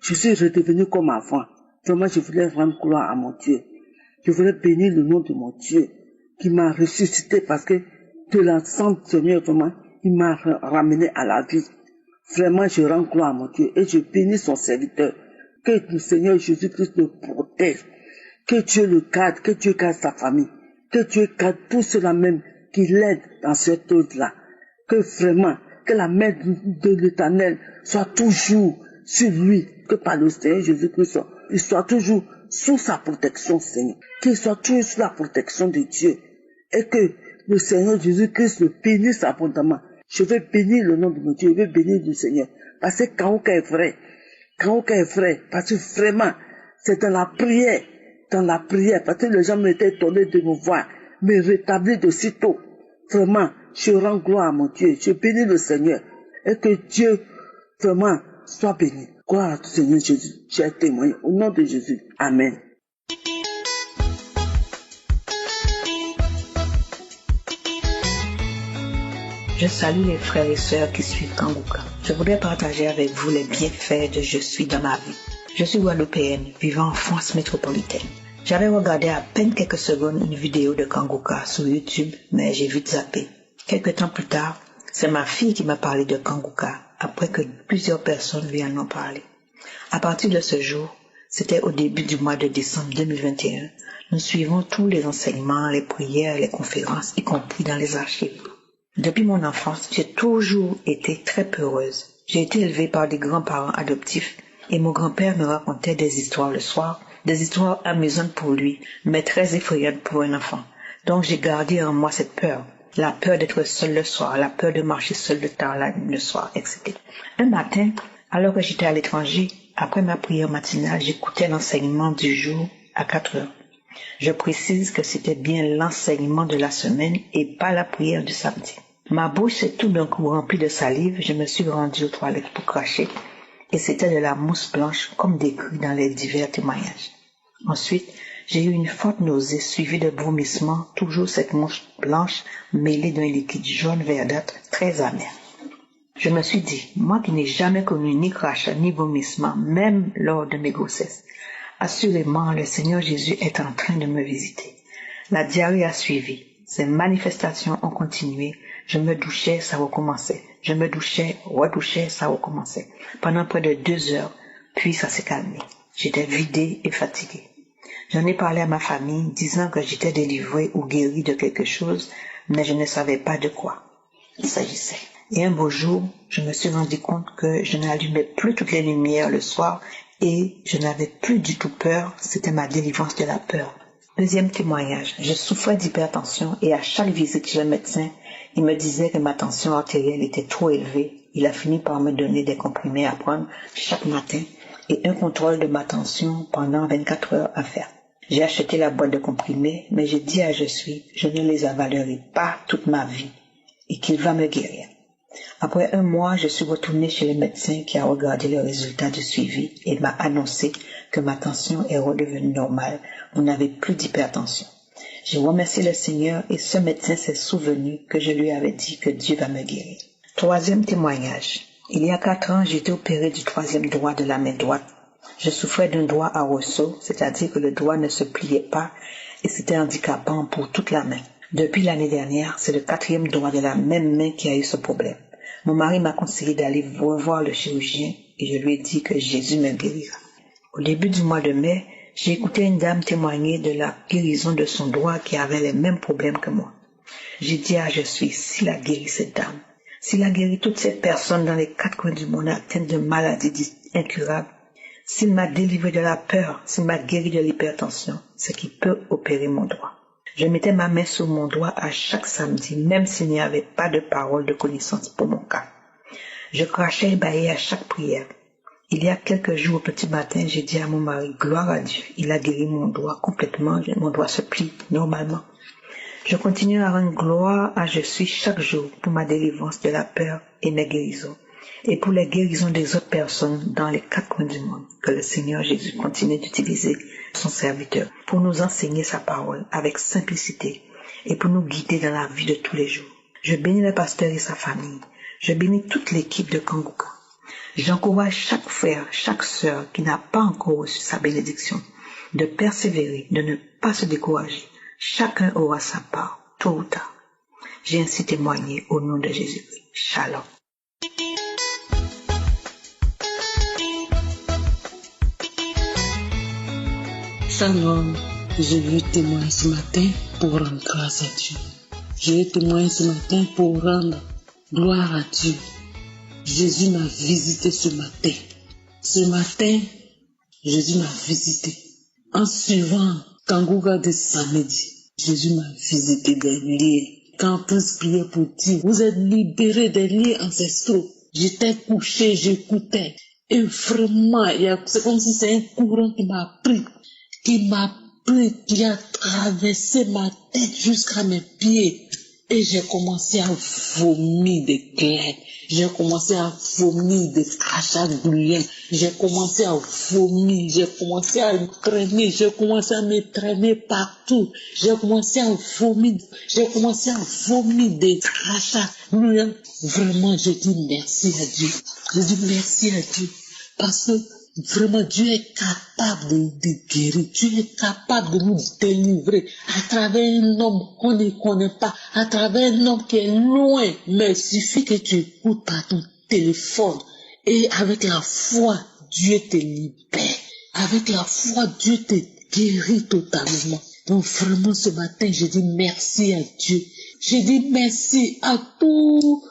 Je suis redevenu comme avant. Vraiment, je voulais rendre gloire à mon Dieu. Je voulais bénir le nom de mon Dieu qui m'a ressuscité parce que de la sang Seigneur, vraiment, il m'a ramené à la vie. Vraiment, je rends gloire à mon Dieu et je bénis son serviteur. Que le Seigneur Jésus-Christ le protège. Que Dieu le garde, que Dieu garde sa famille. Que Dieu garde tout cela même qui l'aide dans cette chose-là. Que vraiment, que la main de l'Éternel soit toujours sur lui. Que par le Seigneur Jésus-Christ, il soit toujours sous sa protection, Seigneur. Qu'il soit toujours sous la protection de Dieu. Et que le Seigneur Jésus-Christ le bénisse abondamment. Je veux bénir le nom de mon Dieu. Je veux bénir le Seigneur. Parce que Kanguka est vrai. Parce que vraiment, c'est dans la prière, parce que les gens m'étaient étonnés de me voir, me rétablir de sitôt. Vraiment, je rends gloire à mon Dieu, je bénis le Seigneur, et que Dieu, vraiment, soit béni. Gloire à tout Seigneur Jésus, j'ai témoigné au nom de Jésus. Amen. Je salue les frères et sœurs qui suivent Kanguka. Je voudrais partager avec vous les bienfaits de Je suis dans ma vie. Je suis guadeloupéenne, vivant en France métropolitaine. J'avais regardé à peine quelques secondes une vidéo de Kanguka sur YouTube, mais j'ai vite zappé. Quelques temps plus tard, c'est ma fille qui m'a parlé de Kanguka, après que plusieurs personnes lui en ont parlé. À partir de ce jour, C'était au début du mois de décembre 2021. Nous suivons tous les enseignements, les prières, les conférences, y compris dans les archives. Depuis mon enfance, j'ai toujours été très peureuse. J'ai été élevée par des grands-parents adoptifs et mon grand-père me racontait des histoires le soir, des histoires amusantes pour lui, mais très effrayantes pour un enfant. Donc j'ai gardé en moi cette peur. La peur d'être seul le soir, la peur de marcher seul le tard le soir, etc. Un matin, alors que j'étais à l'étranger, après ma prière matinale, j'écoutais l'enseignement du jour à 4 heures. Je précise que c'était bien l'enseignement de la semaine et pas la prière du samedi. Ma bouche s'est tout d'un coup remplie de salive, je me suis rendue aux toilettes pour cracher et c'était de la mousse blanche comme décrit dans les divers témoignages. Ensuite, j'ai eu une forte nausée suivie de vomissements, toujours cette mousse blanche mêlée d'un liquide jaune verdâtre très amer. Je me suis dit, moi qui n'ai jamais connu ni crachat ni vomissement, même lors de mes grossesses, assurément le Seigneur Jésus est en train de me visiter. La diarrhée a suivi, ces manifestations ont continué, je me douchais, ça recommençait, je me douchais, redouchais, ça recommençait, pendant près de 2 heures, puis ça s'est calmé. J'étais vidée et fatiguée. J'en ai parlé à ma famille, disant que j'étais délivrée ou guérie de quelque chose, mais je ne savais pas de quoi il s'agissait. Et un beau jour, je me suis rendu compte que je n'allumais plus toutes les lumières le soir et je n'avais plus du tout peur, c'était ma délivrance de la peur. Deuxième témoignage, je souffrais d'hypertension et à chaque visite chez le médecin, il me disait que ma tension artérielle était trop élevée. Il a fini par me donner des comprimés à prendre chaque matin et un contrôle de ma tension pendant 24 heures à faire. J'ai acheté la boîte de comprimés, mais j'ai dit à je ne les avalerai pas toute ma vie et qu'il va me guérir. Après 1 mois, je suis retournée chez le médecin qui a regardé le résultat du suivi et m'a annoncé que ma tension est redevenue normale. Vous n'avez plus d'hypertension. J'ai remercié le Seigneur et ce médecin s'est souvenu que je lui avais dit que Dieu va me guérir. Troisième témoignage. Il y a 4 ans, j'ai été opérée du 3e doigt de la main droite. Je souffrais d'un doigt à ressaut, c'est-à-dire que le doigt ne se pliait pas et c'était handicapant pour toute la main. Depuis l'année dernière, c'est le 4e doigt de la même main qui a eu ce problème. Mon mari m'a conseillé d'aller revoir le chirurgien et je lui ai dit que Jésus me guérira. Au début du mois de mai, j'ai écouté une dame témoigner de la guérison de son doigt qui avait les mêmes problèmes que moi. J'ai dit à s'il a guéri cette dame, s'il a guéri toutes ces personnes dans les 4 coins du monde atteintes de maladies incurables, s'il m'a délivré de la peur, s'il m'a guéri de l'hypertension, c'est qu'il peut opérer mon doigt. Je mettais ma main sur mon doigt à chaque samedi, même s'il n'y avait pas de parole de connaissance pour mon cas. Je crachais et bâillais à chaque prière. Il y a quelques jours, au petit matin, j'ai dit à mon mari, gloire à Dieu, il a guéri mon doigt complètement, mon doigt se plie normalement. Je continue à rendre gloire à chaque jour pour ma délivrance de la peur et mes guérisons, et pour les guérisons des autres personnes dans les 4 coins du monde, que le Seigneur Jésus continue d'utiliser son serviteur pour nous enseigner sa parole avec simplicité et pour nous guider dans la vie de tous les jours. Je bénis le pasteur et sa famille. Je bénis toute l'équipe de Kanguka. J'encourage chaque frère, chaque sœur qui n'a pas encore reçu sa bénédiction de persévérer, de ne pas se décourager. Chacun aura sa part, tôt ou tard. J'ai ainsi témoigné au nom de Jésus-Christ. Shalom. Shalom, je veux témoigner ce matin pour rendre grâce à Dieu. Je veux témoigner ce matin pour rendre gloire à Dieu. Jésus m'a visité ce matin. Ce matin, Jésus m'a visité. En suivant Kanguka de samedi, Jésus m'a visité des liens. Quand tous priaient pour dire, vous êtes libérés des liens ancestraux. J'étais couché, j'écoutais. Et vraiment, c'est comme si c'est un courant qui m'a pris, qui a traversé ma tête jusqu'à mes pieds. Et j'ai commencé à vomir des clairs. J'ai commencé à vomir des crachats bruyants. J'ai commencé à vomir. J'ai commencé à me traîner partout. J'ai commencé à vomir. Des crachats bruyants. Vraiment, je dis merci à Dieu. Je dis merci à Dieu. Parce que vraiment, Dieu est capable de guérir. Dieu est capable de nous délivrer à travers un homme qu'on ne connaît pas, à travers un homme qui est loin. Mais il suffit que tu écoutes par ton téléphone et avec la foi, Dieu te libère. Avec la foi, Dieu te guérit totalement. Donc vraiment ce matin, je dis merci à Dieu. Je dis merci à tous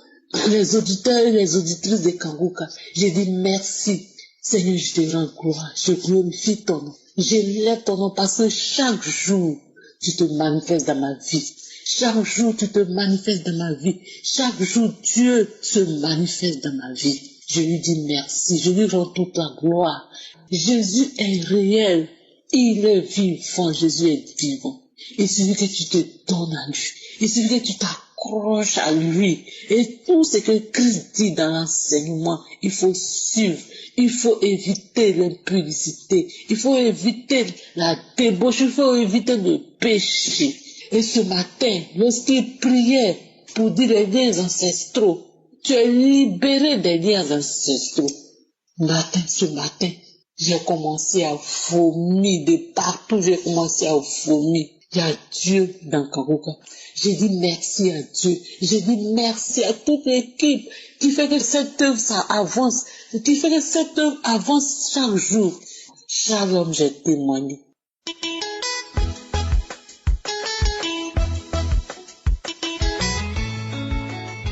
les auditeurs et les auditrices de Kanguka. Je dis merci. Seigneur, je te rends gloire. Je glorifie ton nom. Je lève ton nom parce que chaque jour, tu te manifestes dans ma vie. Chaque jour, tu te manifestes dans ma vie. Chaque jour, Dieu se manifeste dans ma vie. Je lui dis merci. Je lui rends toute la gloire. Jésus est réel. Il est vivant. Jésus est vivant. Il suffit que tu te donnes à lui. Il suffit que tu t'accroches à lui. Et tout ce que Christ dit dans l'enseignement, il faut suivre. Il faut éviter l'impudicité. Il faut éviter la débauche. Il faut éviter le péché. Et ce matin, lorsqu'il priait pour dire les liens ancestraux, tu es libéré des liens ancestraux. Ce matin, j'ai commencé à vomir de partout. J'ai commencé à vomir. Il y a Dieu dans Kanguka. J'ai dit merci à Dieu. J'ai dit merci à toute l'équipe qui fait que cette œuvre, ça avance. Qui fait que cette œuvre avance chaque jour. Shalom, j'ai témoigné.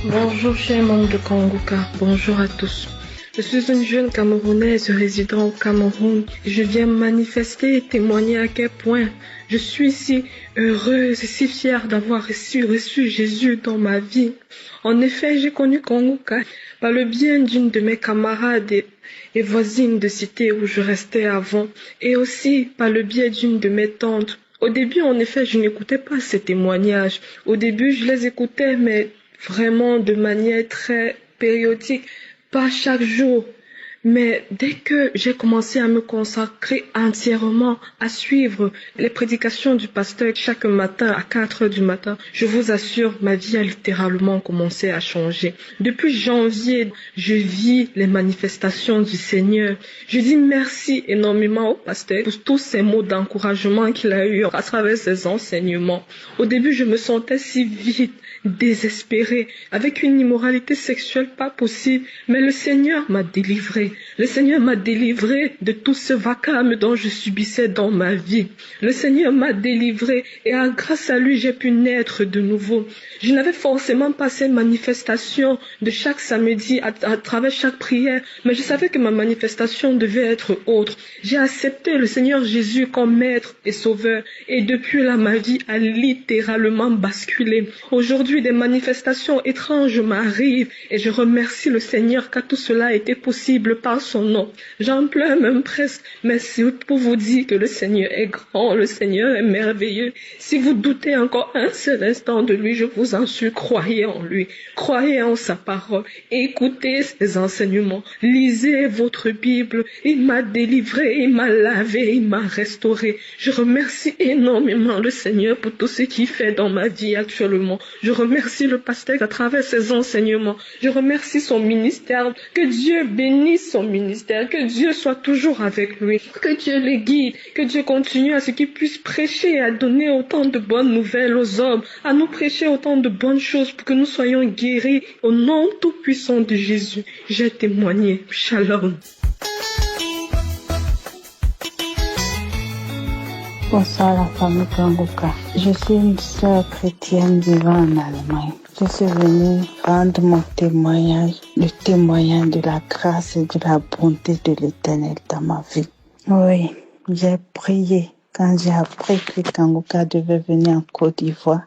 Bonjour chers membres de Kanguka, bonjour à tous. Je suis une jeune Camerounaise résidant au Cameroun. Je viens manifester et témoigner à quel point je suis si heureuse et si fière d'avoir reçu Jésus dans ma vie. En effet, j'ai connu Kanguka par le bien d'une de mes camarades et voisines de cité où je restais avant, et aussi par le biais d'une de mes tantes. Au début, en effet, je n'écoutais pas ces témoignages. Au début, je les écoutais, mais vraiment de manière très périodique, pas chaque jour. Mais dès que j'ai commencé à me consacrer entièrement à suivre les prédications du pasteur chaque matin à 4 heures du matin, je vous assure, ma vie a littéralement commencé à changer. Depuis janvier, je vis les manifestations du Seigneur. Je dis merci énormément au pasteur pour tous ces mots d'encouragement qu'il a eu à travers ses enseignements. Au début, je me sentais si vide, désespérée, avec une immoralité sexuelle pas possible, mais le Seigneur m'a délivrée. Le Seigneur m'a délivré de tout ce vacarme dont je subissais dans ma vie. Le Seigneur m'a délivré et grâce à lui, j'ai pu naître de nouveau. Je n'avais forcément pas ces manifestations de chaque samedi à travers chaque prière, mais je savais que ma manifestation devait être autre. J'ai accepté le Seigneur Jésus comme maître et sauveur et depuis là, ma vie a littéralement basculé. Aujourd'hui, des manifestations étranges m'arrivent et je remercie le Seigneur car tout cela a été possible par son nom. J'en pleure même presque, mais c'est pour vous dire que le Seigneur est grand, le Seigneur est merveilleux. Si vous doutez encore un seul instant de lui, je vous en supplie, croyez en lui, croyez en sa parole, écoutez ses enseignements, lisez votre Bible. Il m'a délivré, il m'a lavé, il m'a restauré. Je remercie énormément le Seigneur pour tout ce qu'il fait dans ma vie actuellement. Je remercie le pasteur à travers ses enseignements. Je remercie son ministère. Que Dieu bénisse son ministère. Que Dieu soit toujours avec lui. Que Dieu le guide. Que Dieu continue à ce qu'il puisse prêcher et à donner autant de bonnes nouvelles aux hommes. À nous prêcher autant de bonnes choses pour que nous soyons guéris au nom tout puissant de Jésus. J'ai témoigné. Shalom. Bonsoir la famille Kanguka. Je suis une sœur chrétienne vivant en Allemagne. Je suis venue rendre mon témoignage, le témoignage de la grâce et de la bonté de l'Éternel dans ma vie. Oui, j'ai prié. Quand j'ai appris que Kanguka devait venir en Côte d'Ivoire,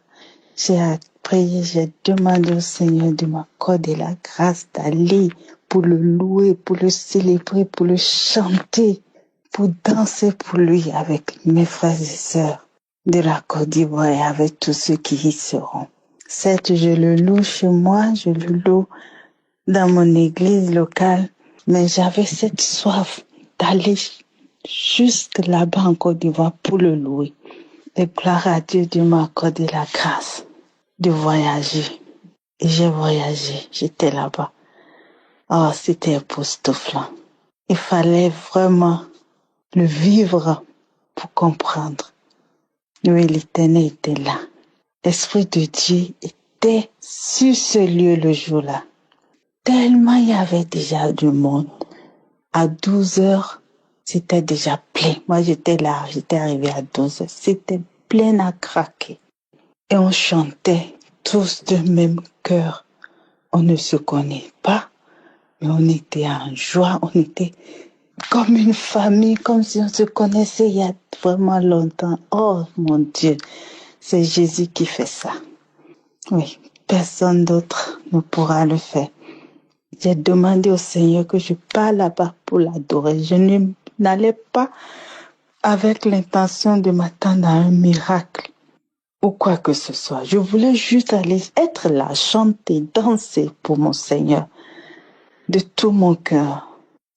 j'ai prié, j'ai demandé au Seigneur de m'accorder la grâce d'aller pour le louer, pour le célébrer, pour le chanter, pour danser pour lui avec mes frères et sœurs de la Côte d'Ivoire et avec tous ceux qui y seront. Certes, je le loue chez moi, je le loue dans mon église locale, mais j'avais cette soif d'aller juste là-bas en Côte d'Ivoire pour le louer. Et gloire à Dieu, Dieu m'a accordé la grâce de voyager. Et j'ai voyagé, j'étais là-bas. Oh, c'était époustouflant. Il fallait vraiment le vivre pour comprendre. Oui, l'Éternel était là. L'Esprit de Dieu était sur ce lieu le jour-là. Tellement il y avait déjà du monde. À 12 heures, c'était déjà plein. Moi, j'étais là, j'étais arrivée à 12h. C'était plein à craquer. Et on chantait tous de même cœur. On ne se connaît pas, mais on était en joie. On était comme une famille, comme si on se connaissait il y a vraiment longtemps. Oh mon Dieu, c'est Jésus qui fait ça. Oui, personne d'autre ne pourra le faire. J'ai demandé au Seigneur que je parle là-bas pour l'adorer. Je n'allais pas avec l'intention de m'attendre à un miracle ou quoi que ce soit. Je voulais juste aller être là, chanter, danser pour mon Seigneur de tout mon cœur.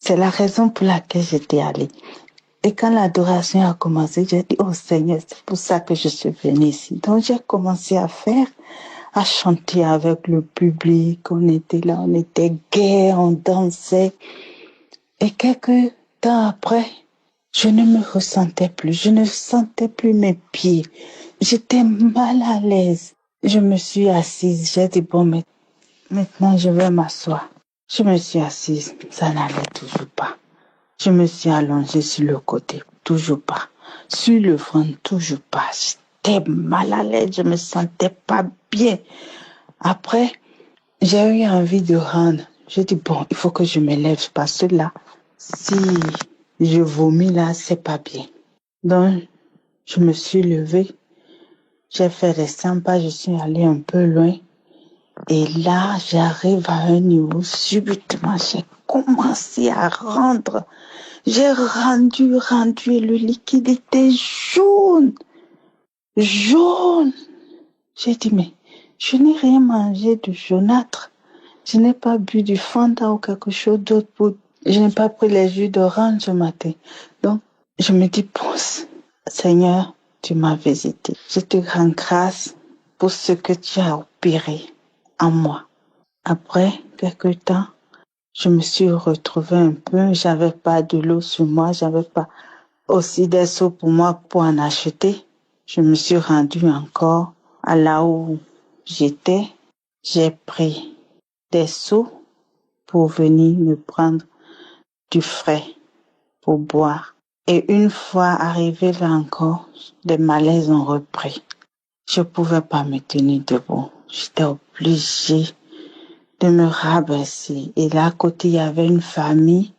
C'est la raison pour laquelle j'étais allée. Et quand l'adoration a commencé, j'ai dit, oh Seigneur, c'est pour ça que je suis venue ici. Donc j'ai commencé à chanter avec le public. On était là, on était gais, on dansait. Et quelques temps après, je ne me ressentais plus. Je ne sentais plus mes pieds. J'étais mal à l'aise. Je me suis assise. J'ai dit, bon, maintenant je vais m'asseoir. Je me suis assise. Ça n'allait toujours pas. Je me suis allongée sur le côté. Toujours pas. Sur le front, toujours pas. J'étais mal à l'aise. Je me sentais pas bien. Après, j'ai eu envie de rendre. J'ai dit, bon, il faut que je me lève parce que là, si je vomis là, c'est pas bien. Donc, je me suis levée. J'ai fait les 100 pas, je suis allée un peu loin. Et là, j'arrive à un niveau, subitement, j'ai commencé à rendre. J'ai rendu, et le liquide était jaune. Jaune. J'ai dit, mais je n'ai rien mangé de jaunâtre. Je n'ai pas bu du Fanta ou quelque chose d'autre. Je n'ai pas pris les jus d'orange ce matin. Donc, je me dis, pense, Seigneur, tu m'as visité. Je te rends grâce pour ce que tu as opéré en moi. Après quelques temps, je me suis retrouvée un peu. J'avais pas de l'eau sur moi. J'avais pas aussi des seaux pour moi pour en acheter. Je me suis rendue encore à là où j'étais. J'ai pris des seaux pour venir me prendre du frais pour boire. Et une fois arrivée là encore, les malaises ont repris. Je pouvais pas me tenir debout. J'étais obligée de me rabaisser. Et là, à côté, il y avait une famille.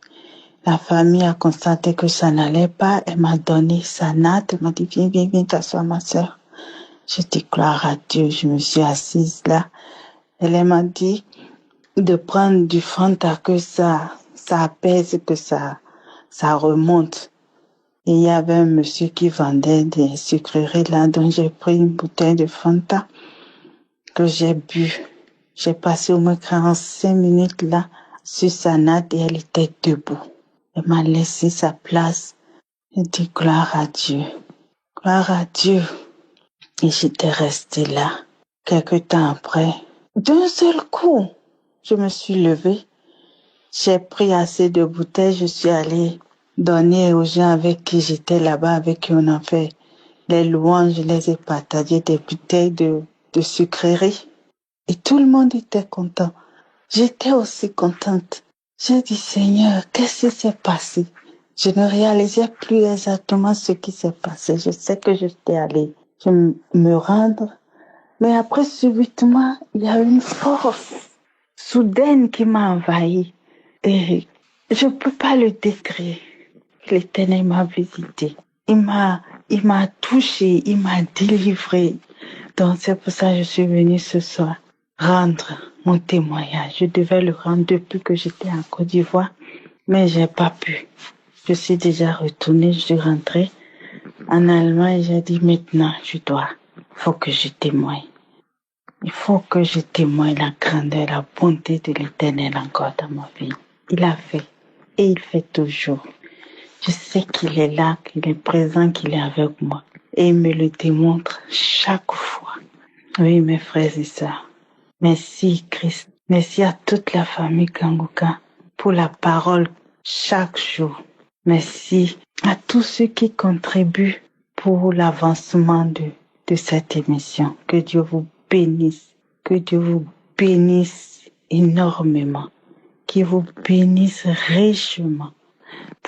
La famille a constaté que ça n'allait pas. Elle m'a donné sa natte. Elle m'a dit, viens, t'asseoir, ma sœur. J'ai dit, gloire à Dieu. Je me suis assise là. Elle m'a dit de prendre du Fanta, que ça apaise, que ça remonte. Et il y avait un monsieur qui vendait des sucreries là, donc j'ai pris une bouteille de Fanta que j'ai bu. J'ai passé au moins 45 minutes là sur sa natte et elle était debout. Elle m'a laissé sa place. J'ai dit gloire à Dieu. Gloire à Dieu. Et j'étais restée là. Quelque temps après, d'un seul coup, je me suis levée. J'ai pris assez de bouteilles. Je suis allée donner aux gens avec qui j'étais là-bas, avec qui on a fait les louanges. Je les ai partagées des bouteilles de sucreries. Et tout le monde était content. J'étais aussi contente. J'ai dit, Seigneur, qu'est-ce qui s'est passé? Je ne réalisais plus exactement ce qui s'est passé. Je sais que j'étais allée me rendre. Mais après, subitement, il y a une force soudaine qui m'a envahie. Et je ne peux pas le décrire. L'Éternel m'a visité. Il m'a touché, il m'a délivré. Donc c'est pour ça que je suis venue ce soir rendre mon témoignage. Je devais le rendre depuis que j'étais en Côte d'Ivoire, mais j'ai pas pu. Je suis déjà retournée, je suis rentrée en Allemagne. J'ai dit maintenant, faut que je témoigne. Il faut que je témoigne la grandeur, la bonté de l'Éternel encore dans ma vie. Il a fait et il fait toujours. Je sais qu'il est là, qu'il est présent, qu'il est avec moi. Et il me le démontre chaque fois. Oui, mes frères et sœurs. Merci Christ. Merci à toute la famille Kanguka pour la parole chaque jour. Merci à tous ceux qui contribuent pour l'avancement de cette émission. Que Dieu vous bénisse. Que Dieu vous bénisse énormément. Qu'il vous bénisse richement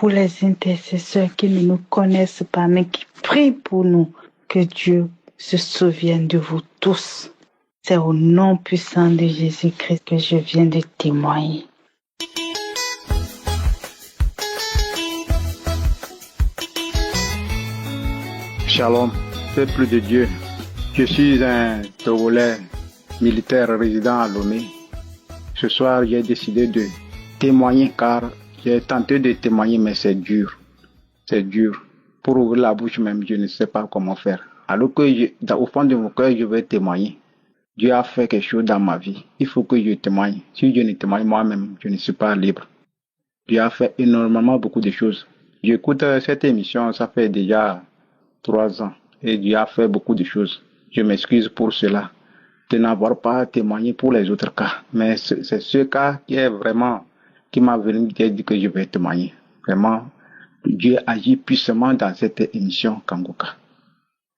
pour les intercesseurs qui ne nous connaissent pas, mais qui prient pour nous. Que Dieu se souvienne de vous tous. C'est au nom puissant de Jésus-Christ que je viens de témoigner. Shalom, peuple de Dieu. Je suis un Togolais militaire résident à Lomé. Ce soir, j'ai décidé de témoigner car j'ai tenté de témoigner, mais c'est dur. C'est dur. Pour ouvrir la bouche même, je ne sais pas comment faire. Alors que au fond de mon cœur, je vais témoigner. Dieu a fait quelque chose dans ma vie. Il faut que je témoigne. Si je ne témoigne moi-même, je ne suis pas libre. Dieu a fait énormément beaucoup de choses. J'écoute cette émission, ça fait déjà 3 ans. Et Dieu a fait beaucoup de choses. Je m'excuse pour cela, de n'avoir pas témoigné pour les autres cas. Mais c'est ce cas qui m'a venu dire que je vais témoigner. Vraiment, Dieu agit puissamment dans cette émission Kangoka.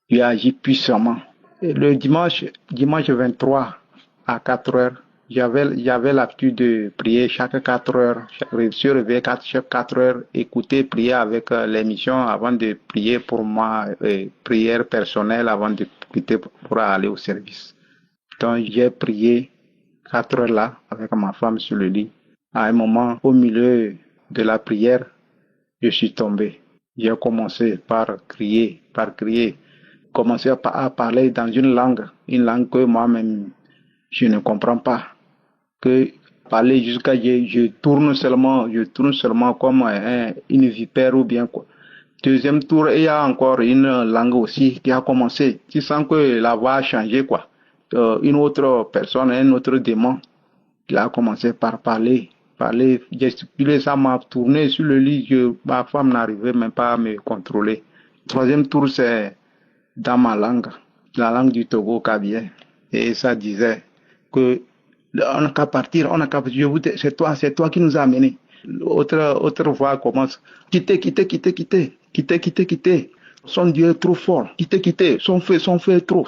Dieu agit puissamment. Et le dimanche 23 à 4 heures, j'avais l'habitude de prier chaque 4 heures. Je suis réveillé chaque 4 heures, écouter, prier avec l'émission avant de prier pour moi, prière personnelle avant de quitter pour aller au service. Donc j'ai prié 4 heures là avec ma femme sur le lit. À un moment, au milieu de la prière, je suis tombé. J'ai commencé par crier, commencé à parler dans une langue que moi-même je ne comprends pas. Que parler jusqu'à je tourne seulement comme une vipère ou bien quoi. Deuxième tour, il y a encore une langue aussi qui a commencé. Tu sens que la voix a changé quoi. Une autre personne, un autre démon, il a commencé par parler, gesticuler, ça m'a tourné sur le lit, ma femme n'arrivait même pas à me contrôler. Troisième tour, c'est dans ma langue, la langue du Togo Kabien, et ça disait que on n'a qu'à partir, c'est toi qui nous a amenés. Autre voix commence, quittez. Son Dieu est trop fort, quittez, son feu est trop,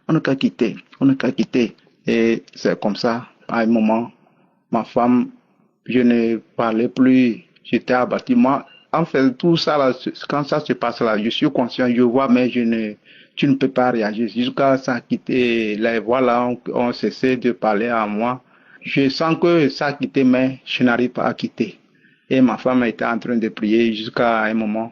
on n'a qu'à quitter. Et c'est comme ça, à un moment, ma femme, je ne parlais plus, j'étais abattu. Moi, en fait, tout ça là, quand ça se passe là, je suis conscient, je vois, mais tu ne peux pas réagir. Jusqu'à ça quitter, les voix là ont cessé de parler à moi. Je sens que ça a quitté, mais je n'arrive pas à quitter. Et ma femme était en train de prier jusqu'à un moment.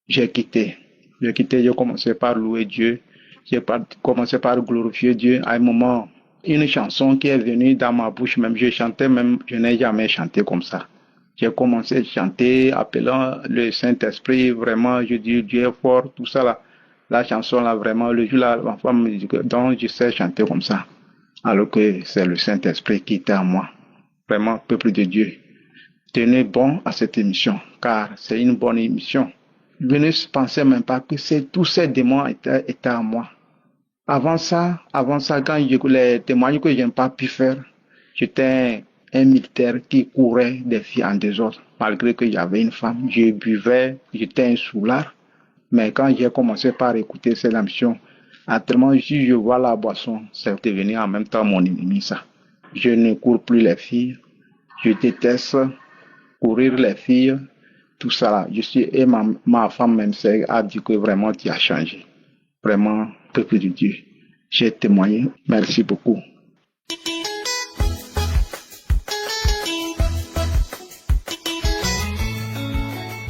J'ai quitté, j'ai commencé par louer Dieu, j'ai commencé par glorifier Dieu. À un moment, une chanson qui est venue dans ma bouche, même je n'ai jamais chanté comme ça. J'ai commencé à chanter, appelant le Saint-Esprit, vraiment, je dis Dieu est fort, tout ça là. La chanson là, vraiment, le jour là, ma femme me dit que donc je sais chanter comme ça. Alors que c'est le Saint-Esprit qui était en moi. Vraiment, peuple de Dieu, tenez bon à cette émission, car c'est une bonne émission. Je ne pensais même pas que tous ces démons étaient en moi. Avant ça, quand les témoignages que je n'ai pas pu faire, j'étais un militaire qui courait des filles en désordre. Malgré que j'avais une femme, je buvais, j'étais un soulard. Mais quand j'ai commencé par écouter cette émission, actuellement, si je vois la boisson, c'est devenu en même temps mon ennemi, ça. Je ne cours plus les filles. Je déteste courir les filles. Tout ça là. Et ma femme même a dit que vraiment tu as changé. Vraiment, peuple de Dieu. J'ai témoigné. Merci beaucoup.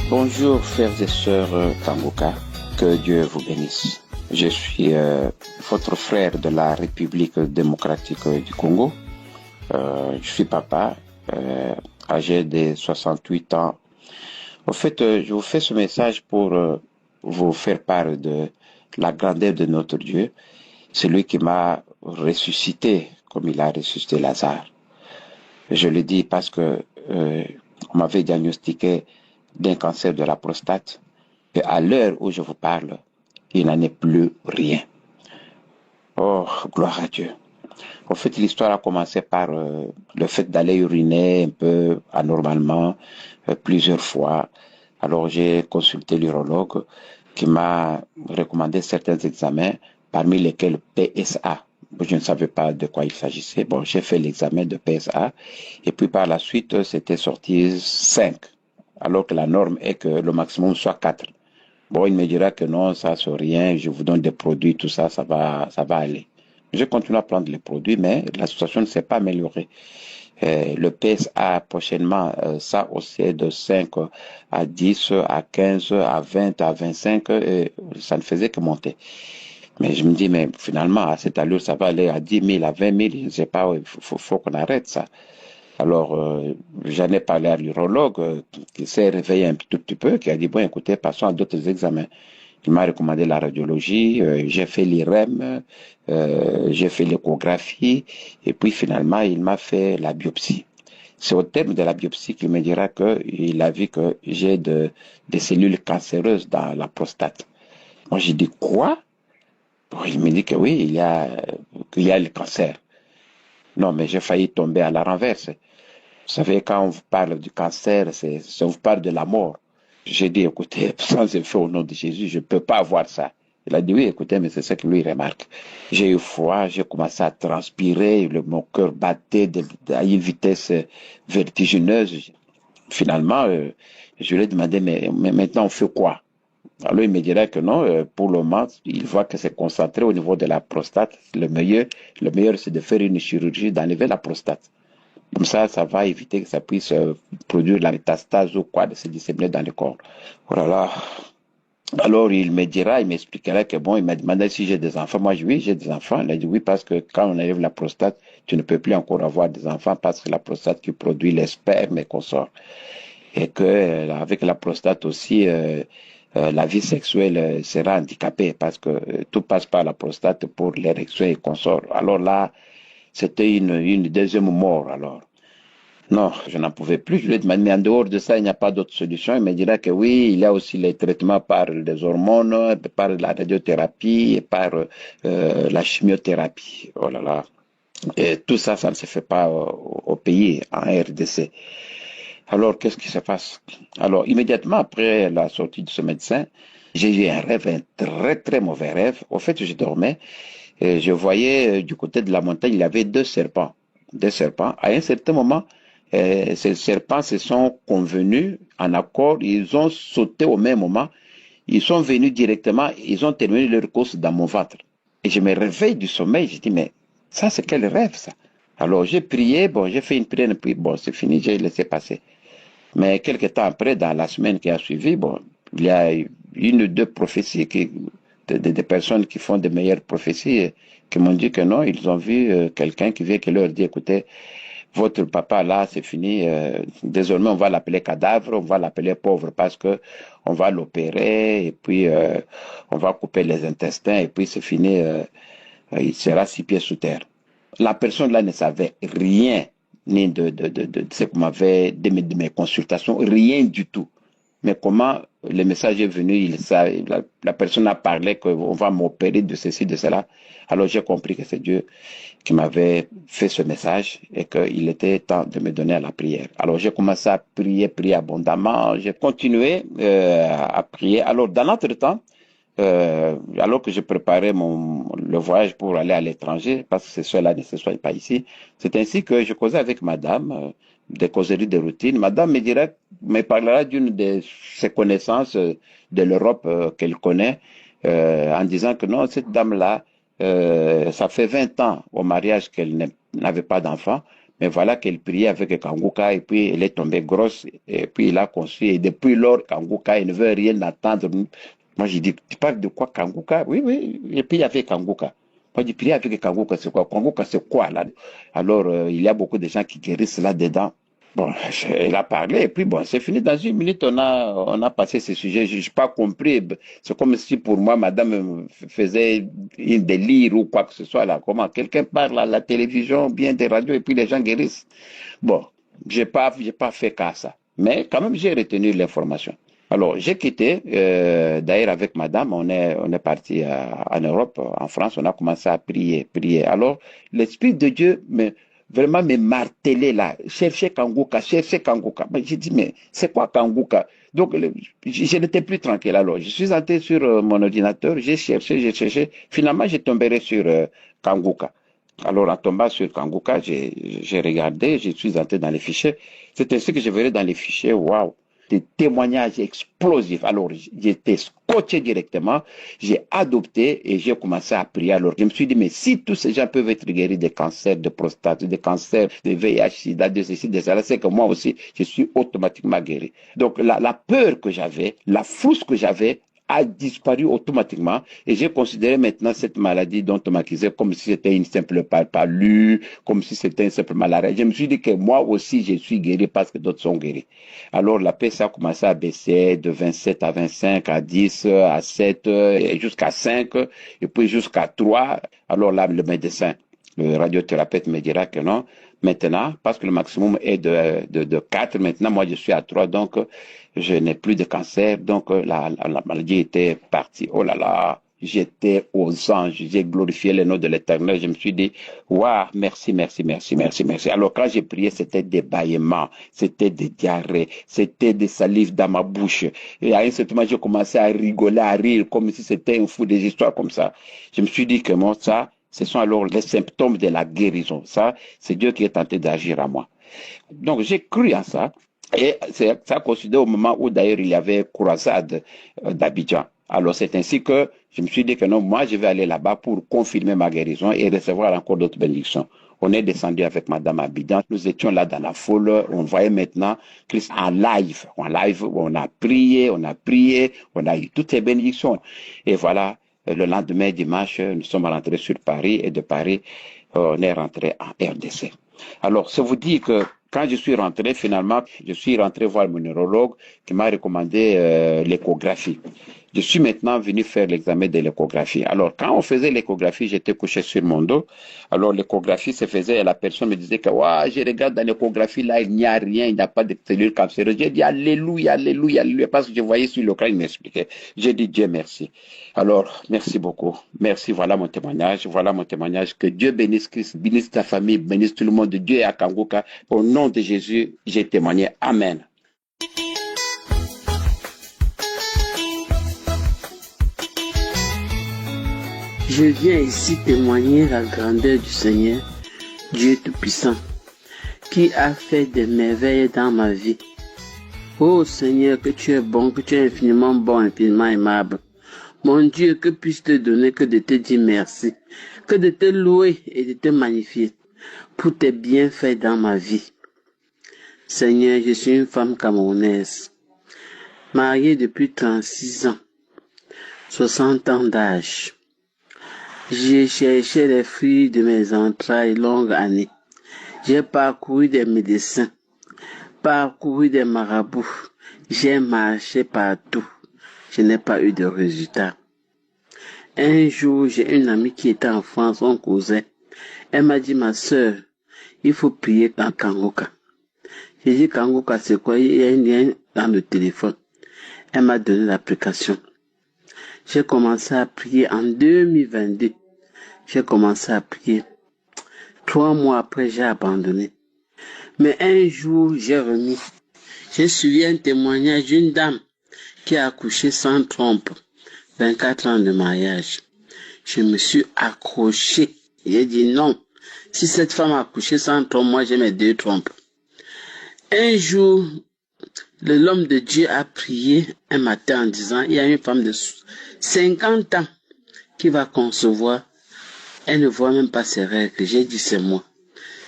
Bonjour frères et sœurs Kangoka, que Dieu vous bénisse. Je suis votre frère de la République démocratique du Congo. Je suis papa, âgé de 68 ans. En fait, je vous fais ce message pour vous faire part de la grandeur de notre Dieu, celui qui m'a ressuscité comme il a ressuscité Lazare. Je le dis parce que on m'avait diagnostiqué d'un cancer de la prostate et à l'heure où je vous parle, il n'en est plus rien. Oh, gloire à Dieu. En fait, l'histoire a commencé par le fait d'aller uriner un peu anormalement plusieurs fois. Alors, j'ai consulté l'urologue qui m'a recommandé certains examens, parmi lesquels PSA. Je ne savais pas de quoi il s'agissait. Bon, j'ai fait l'examen de PSA et puis par la suite, c'était sorti 5. alors que la norme est que le maximum soit 4. Bon, il me dira que non, ça c'est rien, je vous donne des produits, tout ça, ça va aller. Je continue à prendre les produits, mais la situation ne s'est pas améliorée. Le PSA prochainement, ça aussi de 5 à 10, à 15, à 20, à 25, ça ne faisait que monter. Mais je me dis, mais finalement, à cette allure, ça va aller à 10 000, à 20 000, je ne sais pas, il faut qu'on arrête ça. Alors, j'en ai parlé à l'urologue qui s'est réveillé un tout petit peu, qui a dit, bon, écoutez, passons à d'autres examens. Il m'a recommandé la radiologie, j'ai fait l'IRM, j'ai fait l'échographie, et puis finalement, il m'a fait la biopsie. C'est au terme de la biopsie qu'il me dira qu'il a vu que j'ai des cellules cancéreuses dans la prostate. Moi, j'ai dit, quoi? Bon, il me dit que oui, il y a le cancer. Non, mais j'ai failli tomber à la renverse. Vous savez, quand on vous parle du cancer, on vous parle de la mort. J'ai dit, écoutez, sans effet au nom de Jésus, je ne peux pas avoir ça. Il a dit, oui, écoutez, mais c'est ça que lui remarque. J'ai eu froid, j'ai commencé à transpirer, mon cœur battait à une vitesse vertigineuse. Finalement, je lui ai demandé, mais maintenant on fait quoi? Alors il me dirait que non, pour le moment, il voit que c'est concentré au niveau de la prostate. Le meilleur c'est de faire une chirurgie, d'enlever la prostate. Comme ça va éviter que ça puisse produire la métastase ou quoi, de se disséminer dans le corps. Voilà. Alors il m'expliquera que bon, il m'a demandé si j'ai des enfants. Moi, oui, j'ai des enfants. Il a dit oui, parce que quand on enlève la prostate, tu ne peux plus encore avoir des enfants parce que la prostate qui produit les spermes et consorts. Et que avec la prostate aussi, la vie sexuelle sera handicapée parce que tout passe par la prostate pour l'érection et consorts. Alors là, c'était une deuxième mort alors. Non, je n'en pouvais plus. Je lui ai demandé, mais en dehors de ça, il n'y a pas d'autre solution. Il me dira que oui, il y a aussi les traitements par les hormones, par la radiothérapie et par la chimiothérapie. Oh là là. Et tout ça, ça ne se fait pas au pays, en RDC. Alors, qu'est-ce qui se passe? Alors, immédiatement après la sortie de ce médecin, j'ai eu un rêve, un très très mauvais rêve. Au fait, je dormais et je voyais du côté de la montagne, il y avait deux serpents. À un certain moment, ces serpents se sont convenus en accord, ils ont sauté au même moment, ils sont venus directement, ils ont terminé leur course dans mon ventre. Et je me réveille du sommeil, je dis, mais ça c'est quel rêve ça? Alors j'ai prié, bon, j'ai fait une prière, puis bon, c'est fini, j'ai laissé passer. Mais quelques temps après, dans la semaine qui a suivi, bon, il y a une ou deux prophéties, des personnes qui font de meilleures prophéties, qui m'ont dit que non, ils ont vu quelqu'un qui vient qui leur dit, écoutez, votre papa là, c'est fini, désormais on va l'appeler cadavre, on va l'appeler pauvre parce que on va l'opérer et puis on va couper les intestins et puis c'est fini, il sera 6 pieds sous terre. La personne là ne savait rien, ni de ce qu'on m'avait, de mes consultations, rien du tout. Mais comment le message est venu, la personne a parlé qu'on va m'opérer de ceci, de cela. Alors j'ai compris que c'est Dieu qui m'avait fait ce message et qu'il était temps de me donner à la prière. Alors j'ai commencé à prier abondamment. J'ai continué à prier. Alors dans notre temps, alors que je préparais le voyage pour aller à l'étranger, parce que cela ne se soit pas ici, c'est ainsi que je causais avec madame, des causeries de routine. Madame me parlera d'une de ses connaissances de l'Europe qu'elle connaît, en disant que non, cette dame-là, ça fait 20 ans au mariage qu'elle n'avait pas d'enfant, mais voilà qu'elle priait avec Kanguka et puis elle est tombée grosse et puis il a conçu et depuis lors Kanguka, il ne veut rien attendre. Moi, j'ai dit, tu parles de quoi, Kanguka? Oui, et puis il y avait Kanguka. Moi, j'ai prié avec Kanguka, c'est quoi? Kanguka, c'est quoi, là? Alors, il y a beaucoup de gens qui guérissent là-dedans. Bon, elle a parlé, et puis bon, c'est fini. Dans une minute, on a passé ce sujet. Je n'ai pas compris. C'est comme si pour moi, madame faisait un délire ou quoi que ce soit, là. Comment? Quelqu'un parle à la télévision, bien des radios, et puis les gens guérissent. Bon, j'ai pas fait qu'à ça. Mais quand même, j'ai retenu l'information. Alors, j'ai quitté, d'ailleurs avec madame, on est parti en Europe, en France, on a commencé à prier. Alors, l'Esprit de Dieu vraiment me martelait là, chercher Kanguka. J'ai dit, mais c'est quoi Kanguka? Donc, je n'étais plus tranquille. Alors, je suis entré sur mon ordinateur, j'ai cherché. Finalement, j'ai tombé sur Kanguka. Alors, en tombant sur Kanguka, j'ai regardé, je suis entré dans les fichiers. C'est ainsi que je verrai dans les fichiers, waouh. des témoignages explosifs. Alors, j'étais scotché directement, j'ai adopté et j'ai commencé à prier. Alors, je me suis dit, mais si tous ces gens peuvent être guéris des cancers de prostate, des cancers de VIH, SIDA, de ceci, de cela, c'est que moi aussi, je suis automatiquement guéri. Donc, la peur que j'avais, la frousse que j'avais, a disparu automatiquement et j'ai considéré maintenant cette maladie dont on m'accusait comme si c'était une simple palu, comme si c'était une simple malaria. Je me suis dit que moi aussi je suis guéri parce que d'autres sont guéris. Alors la paix ça a commencé à baisser de 27 à 25, à 10, à 7, et jusqu'à 5 et puis jusqu'à 3. Alors là le médecin, le radiothérapeute me dira que non. Maintenant, parce que le maximum est de 4, maintenant moi je suis à 3, donc je n'ai plus de cancer, donc la maladie était partie. Oh là là, j'étais aux anges, j'ai glorifié le nom de l'Éternel, je me suis dit, waouh, merci. Alors quand j'ai prié, c'était des bâillements, c'était des diarrhées, c'était des salives dans ma bouche. Et à un certain moment, j'ai commencé à rigoler, à rire, comme si c'était un fou, des histoires comme ça. Je me suis dit que moi, ça, ce sont alors les symptômes de la guérison. Ça, c'est Dieu qui est tenté d'agir à moi. Donc, j'ai cru en ça. Et ça a coïncidé au moment où d'ailleurs il y avait croisade d'Abidjan. Alors, c'est ainsi que je me suis dit que non, moi, je vais aller là-bas pour confirmer ma guérison et recevoir encore d'autres bénédictions. On est descendu avec Madame Abidjan. Nous étions là dans la foule. On voyait maintenant Christ en live. On a prié, on a eu toutes ces bénédictions. Et voilà. Le lendemain, dimanche, nous sommes rentrés sur Paris et de Paris, on est rentré en RDC. Alors, ça vous dit que quand je suis rentré, finalement, je suis rentré voir mon neurologue qui m'a recommandé l'échographie. Je suis maintenant venu faire l'examen de l'échographie. Alors, quand on faisait l'échographie, j'étais couché sur mon dos. Alors, l'échographie se faisait et la personne me disait que, ouais, je regarde dans l'échographie, là, il n'y a rien, il n'y a pas de cellules cancéreuses. J'ai dit, alléluia, parce que je voyais sur le crâne, il m'expliquait. J'ai dit, Dieu merci. Alors, merci beaucoup. Merci, voilà mon témoignage. Que Dieu bénisse Christ, bénisse ta famille, bénisse tout le monde. Dieu est à Kangoka. Au nom de Jésus, j'ai témoigné. Amen. Je viens ici témoigner la grandeur du Seigneur, Dieu Tout-Puissant, qui a fait des merveilles dans ma vie. Oh Seigneur, que tu es bon, que tu es infiniment bon, infiniment aimable. Mon Dieu, que puis-je te donner que de te dire merci, que de te louer et de te magnifier pour tes bienfaits dans ma vie. Seigneur, je suis une femme camerounaise, mariée depuis 36 ans, 60 ans d'âge. J'ai cherché les fruits de mes entrailles longues années. J'ai parcouru des médecins, parcouru des marabouts. J'ai marché partout. Je n'ai pas eu de résultat. Un jour, j'ai une amie qui était en France, son cousin. Elle m'a dit, ma sœur, il faut prier dans Kangoka. J'ai dit, Kangoka, c'est quoi? Il y a un lien dans le téléphone. Elle m'a donné l'application. J'ai commencé à prier en 2022. J'ai commencé à prier. 3 mois après, j'ai abandonné. Mais un jour, j'ai suivi un témoignage d'une dame qui a accouché sans trompe. 24 ans de mariage. Je me suis accroché. J'ai dit non. Si cette femme a accouché sans trompe, moi j'ai mes 2 trompes. Un jour, l'homme de Dieu a prié un matin en disant, il y a une femme de 50 ans qui va concevoir. Elle ne voit même pas ses règles. J'ai dit, c'est moi.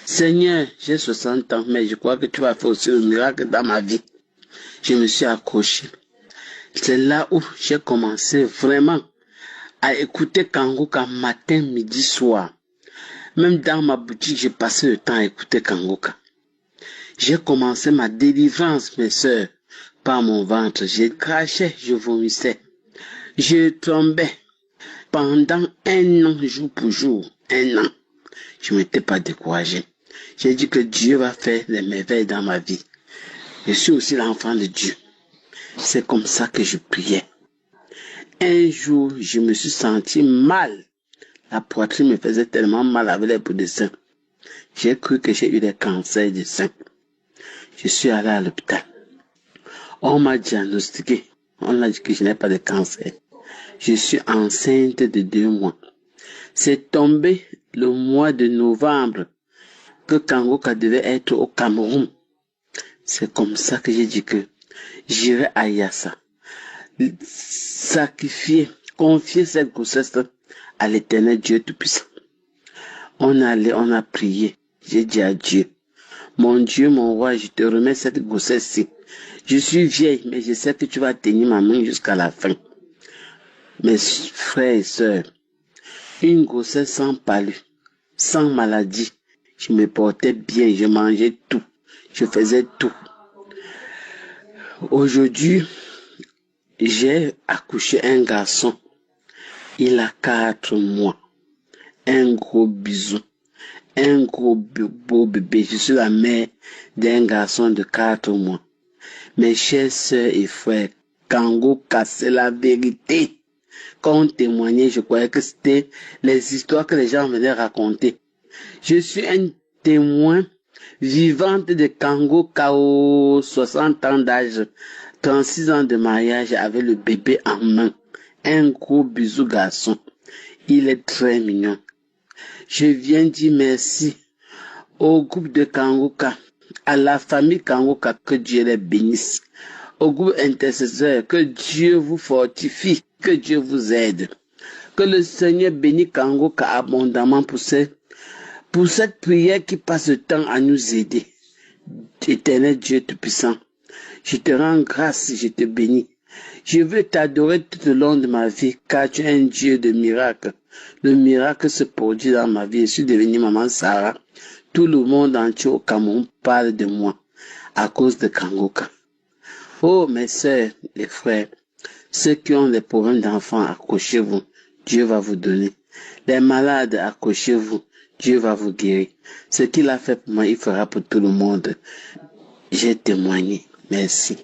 Seigneur, j'ai 60 ans, mais je crois que tu vas faire aussi un miracle dans ma vie. Je me suis accroché. C'est là où j'ai commencé vraiment à écouter Kangoka matin, midi, soir. Même dans ma boutique, j'ai passé le temps à écouter Kangoka. J'ai commencé ma délivrance, mes sœurs, par mon ventre. Je crachais, je vomissais. Je tombais. Pendant 1 an, jour pour jour, 1 an, je ne m'étais pas découragé. J'ai dit que Dieu va faire des merveilles dans ma vie. Je suis aussi l'enfant de Dieu. C'est comme ça que je priais. Un jour, je me suis senti mal. La poitrine me faisait tellement mal avec les bouts de sein. J'ai cru que j'ai eu des cancers du sein. Je suis allé à l'hôpital. On m'a diagnostiqué. On a dit que je n'ai pas de cancer. Je suis enceinte de 2 mois. C'est tombé le mois de novembre que Kangoka devait être au Cameroun. C'est comme ça que j'ai dit que J'irai à Yassa. Sacrifier, confier cette grossesse à l'Éternel Dieu Tout-Puissant. On a prié. J'ai dit à Dieu, mon Dieu, mon roi, je te remets cette grossesse-ci. Je suis vieille, mais je sais que tu vas tenir ma main jusqu'à la fin. Mes frères et sœurs, une grossesse sans palu, sans maladie. Je me portais bien, je mangeais tout, je faisais tout. Aujourd'hui, j'ai accouché un garçon. Il a 4 mois. Un gros bisou. Un gros beau bébé. Je suis la mère d'un garçon de 4 mois. Mes chers sœurs et frères, Kangoka, c'est la vérité. Quand on témoignait, je croyais que c'était les histoires que les gens venaient raconter. Je suis un témoin vivante de Kangoka aux 60 ans d'âge, 36 ans de mariage avec le bébé en main. Un gros bisou garçon. Il est très mignon. Je viens dire merci au groupe de Kangoka, à la famille Kangoka, que Dieu les bénisse. Au groupe intercesseur, que Dieu vous fortifie, que Dieu vous aide. Que le Seigneur bénisse Kangoka abondamment pour cette prière qui passe le temps à nous aider. Éternel Dieu Tout-Puissant, je te rends grâce, je te bénis. Je veux t'adorer tout au long de ma vie, car tu es un Dieu de miracles. Le miracle se produit dans ma vie. Je suis devenue maman Sarah. Tout le monde entier au Cameroun parle de moi à cause de Kangoka. Oh, mes sœurs, les frères, ceux qui ont des problèmes d'enfants, accrochez-vous. Dieu va vous donner. Les malades, accrochez-vous. Dieu va vous guérir. Ce qu'il a fait pour moi, il fera pour tout le monde. J'ai témoigné. Merci.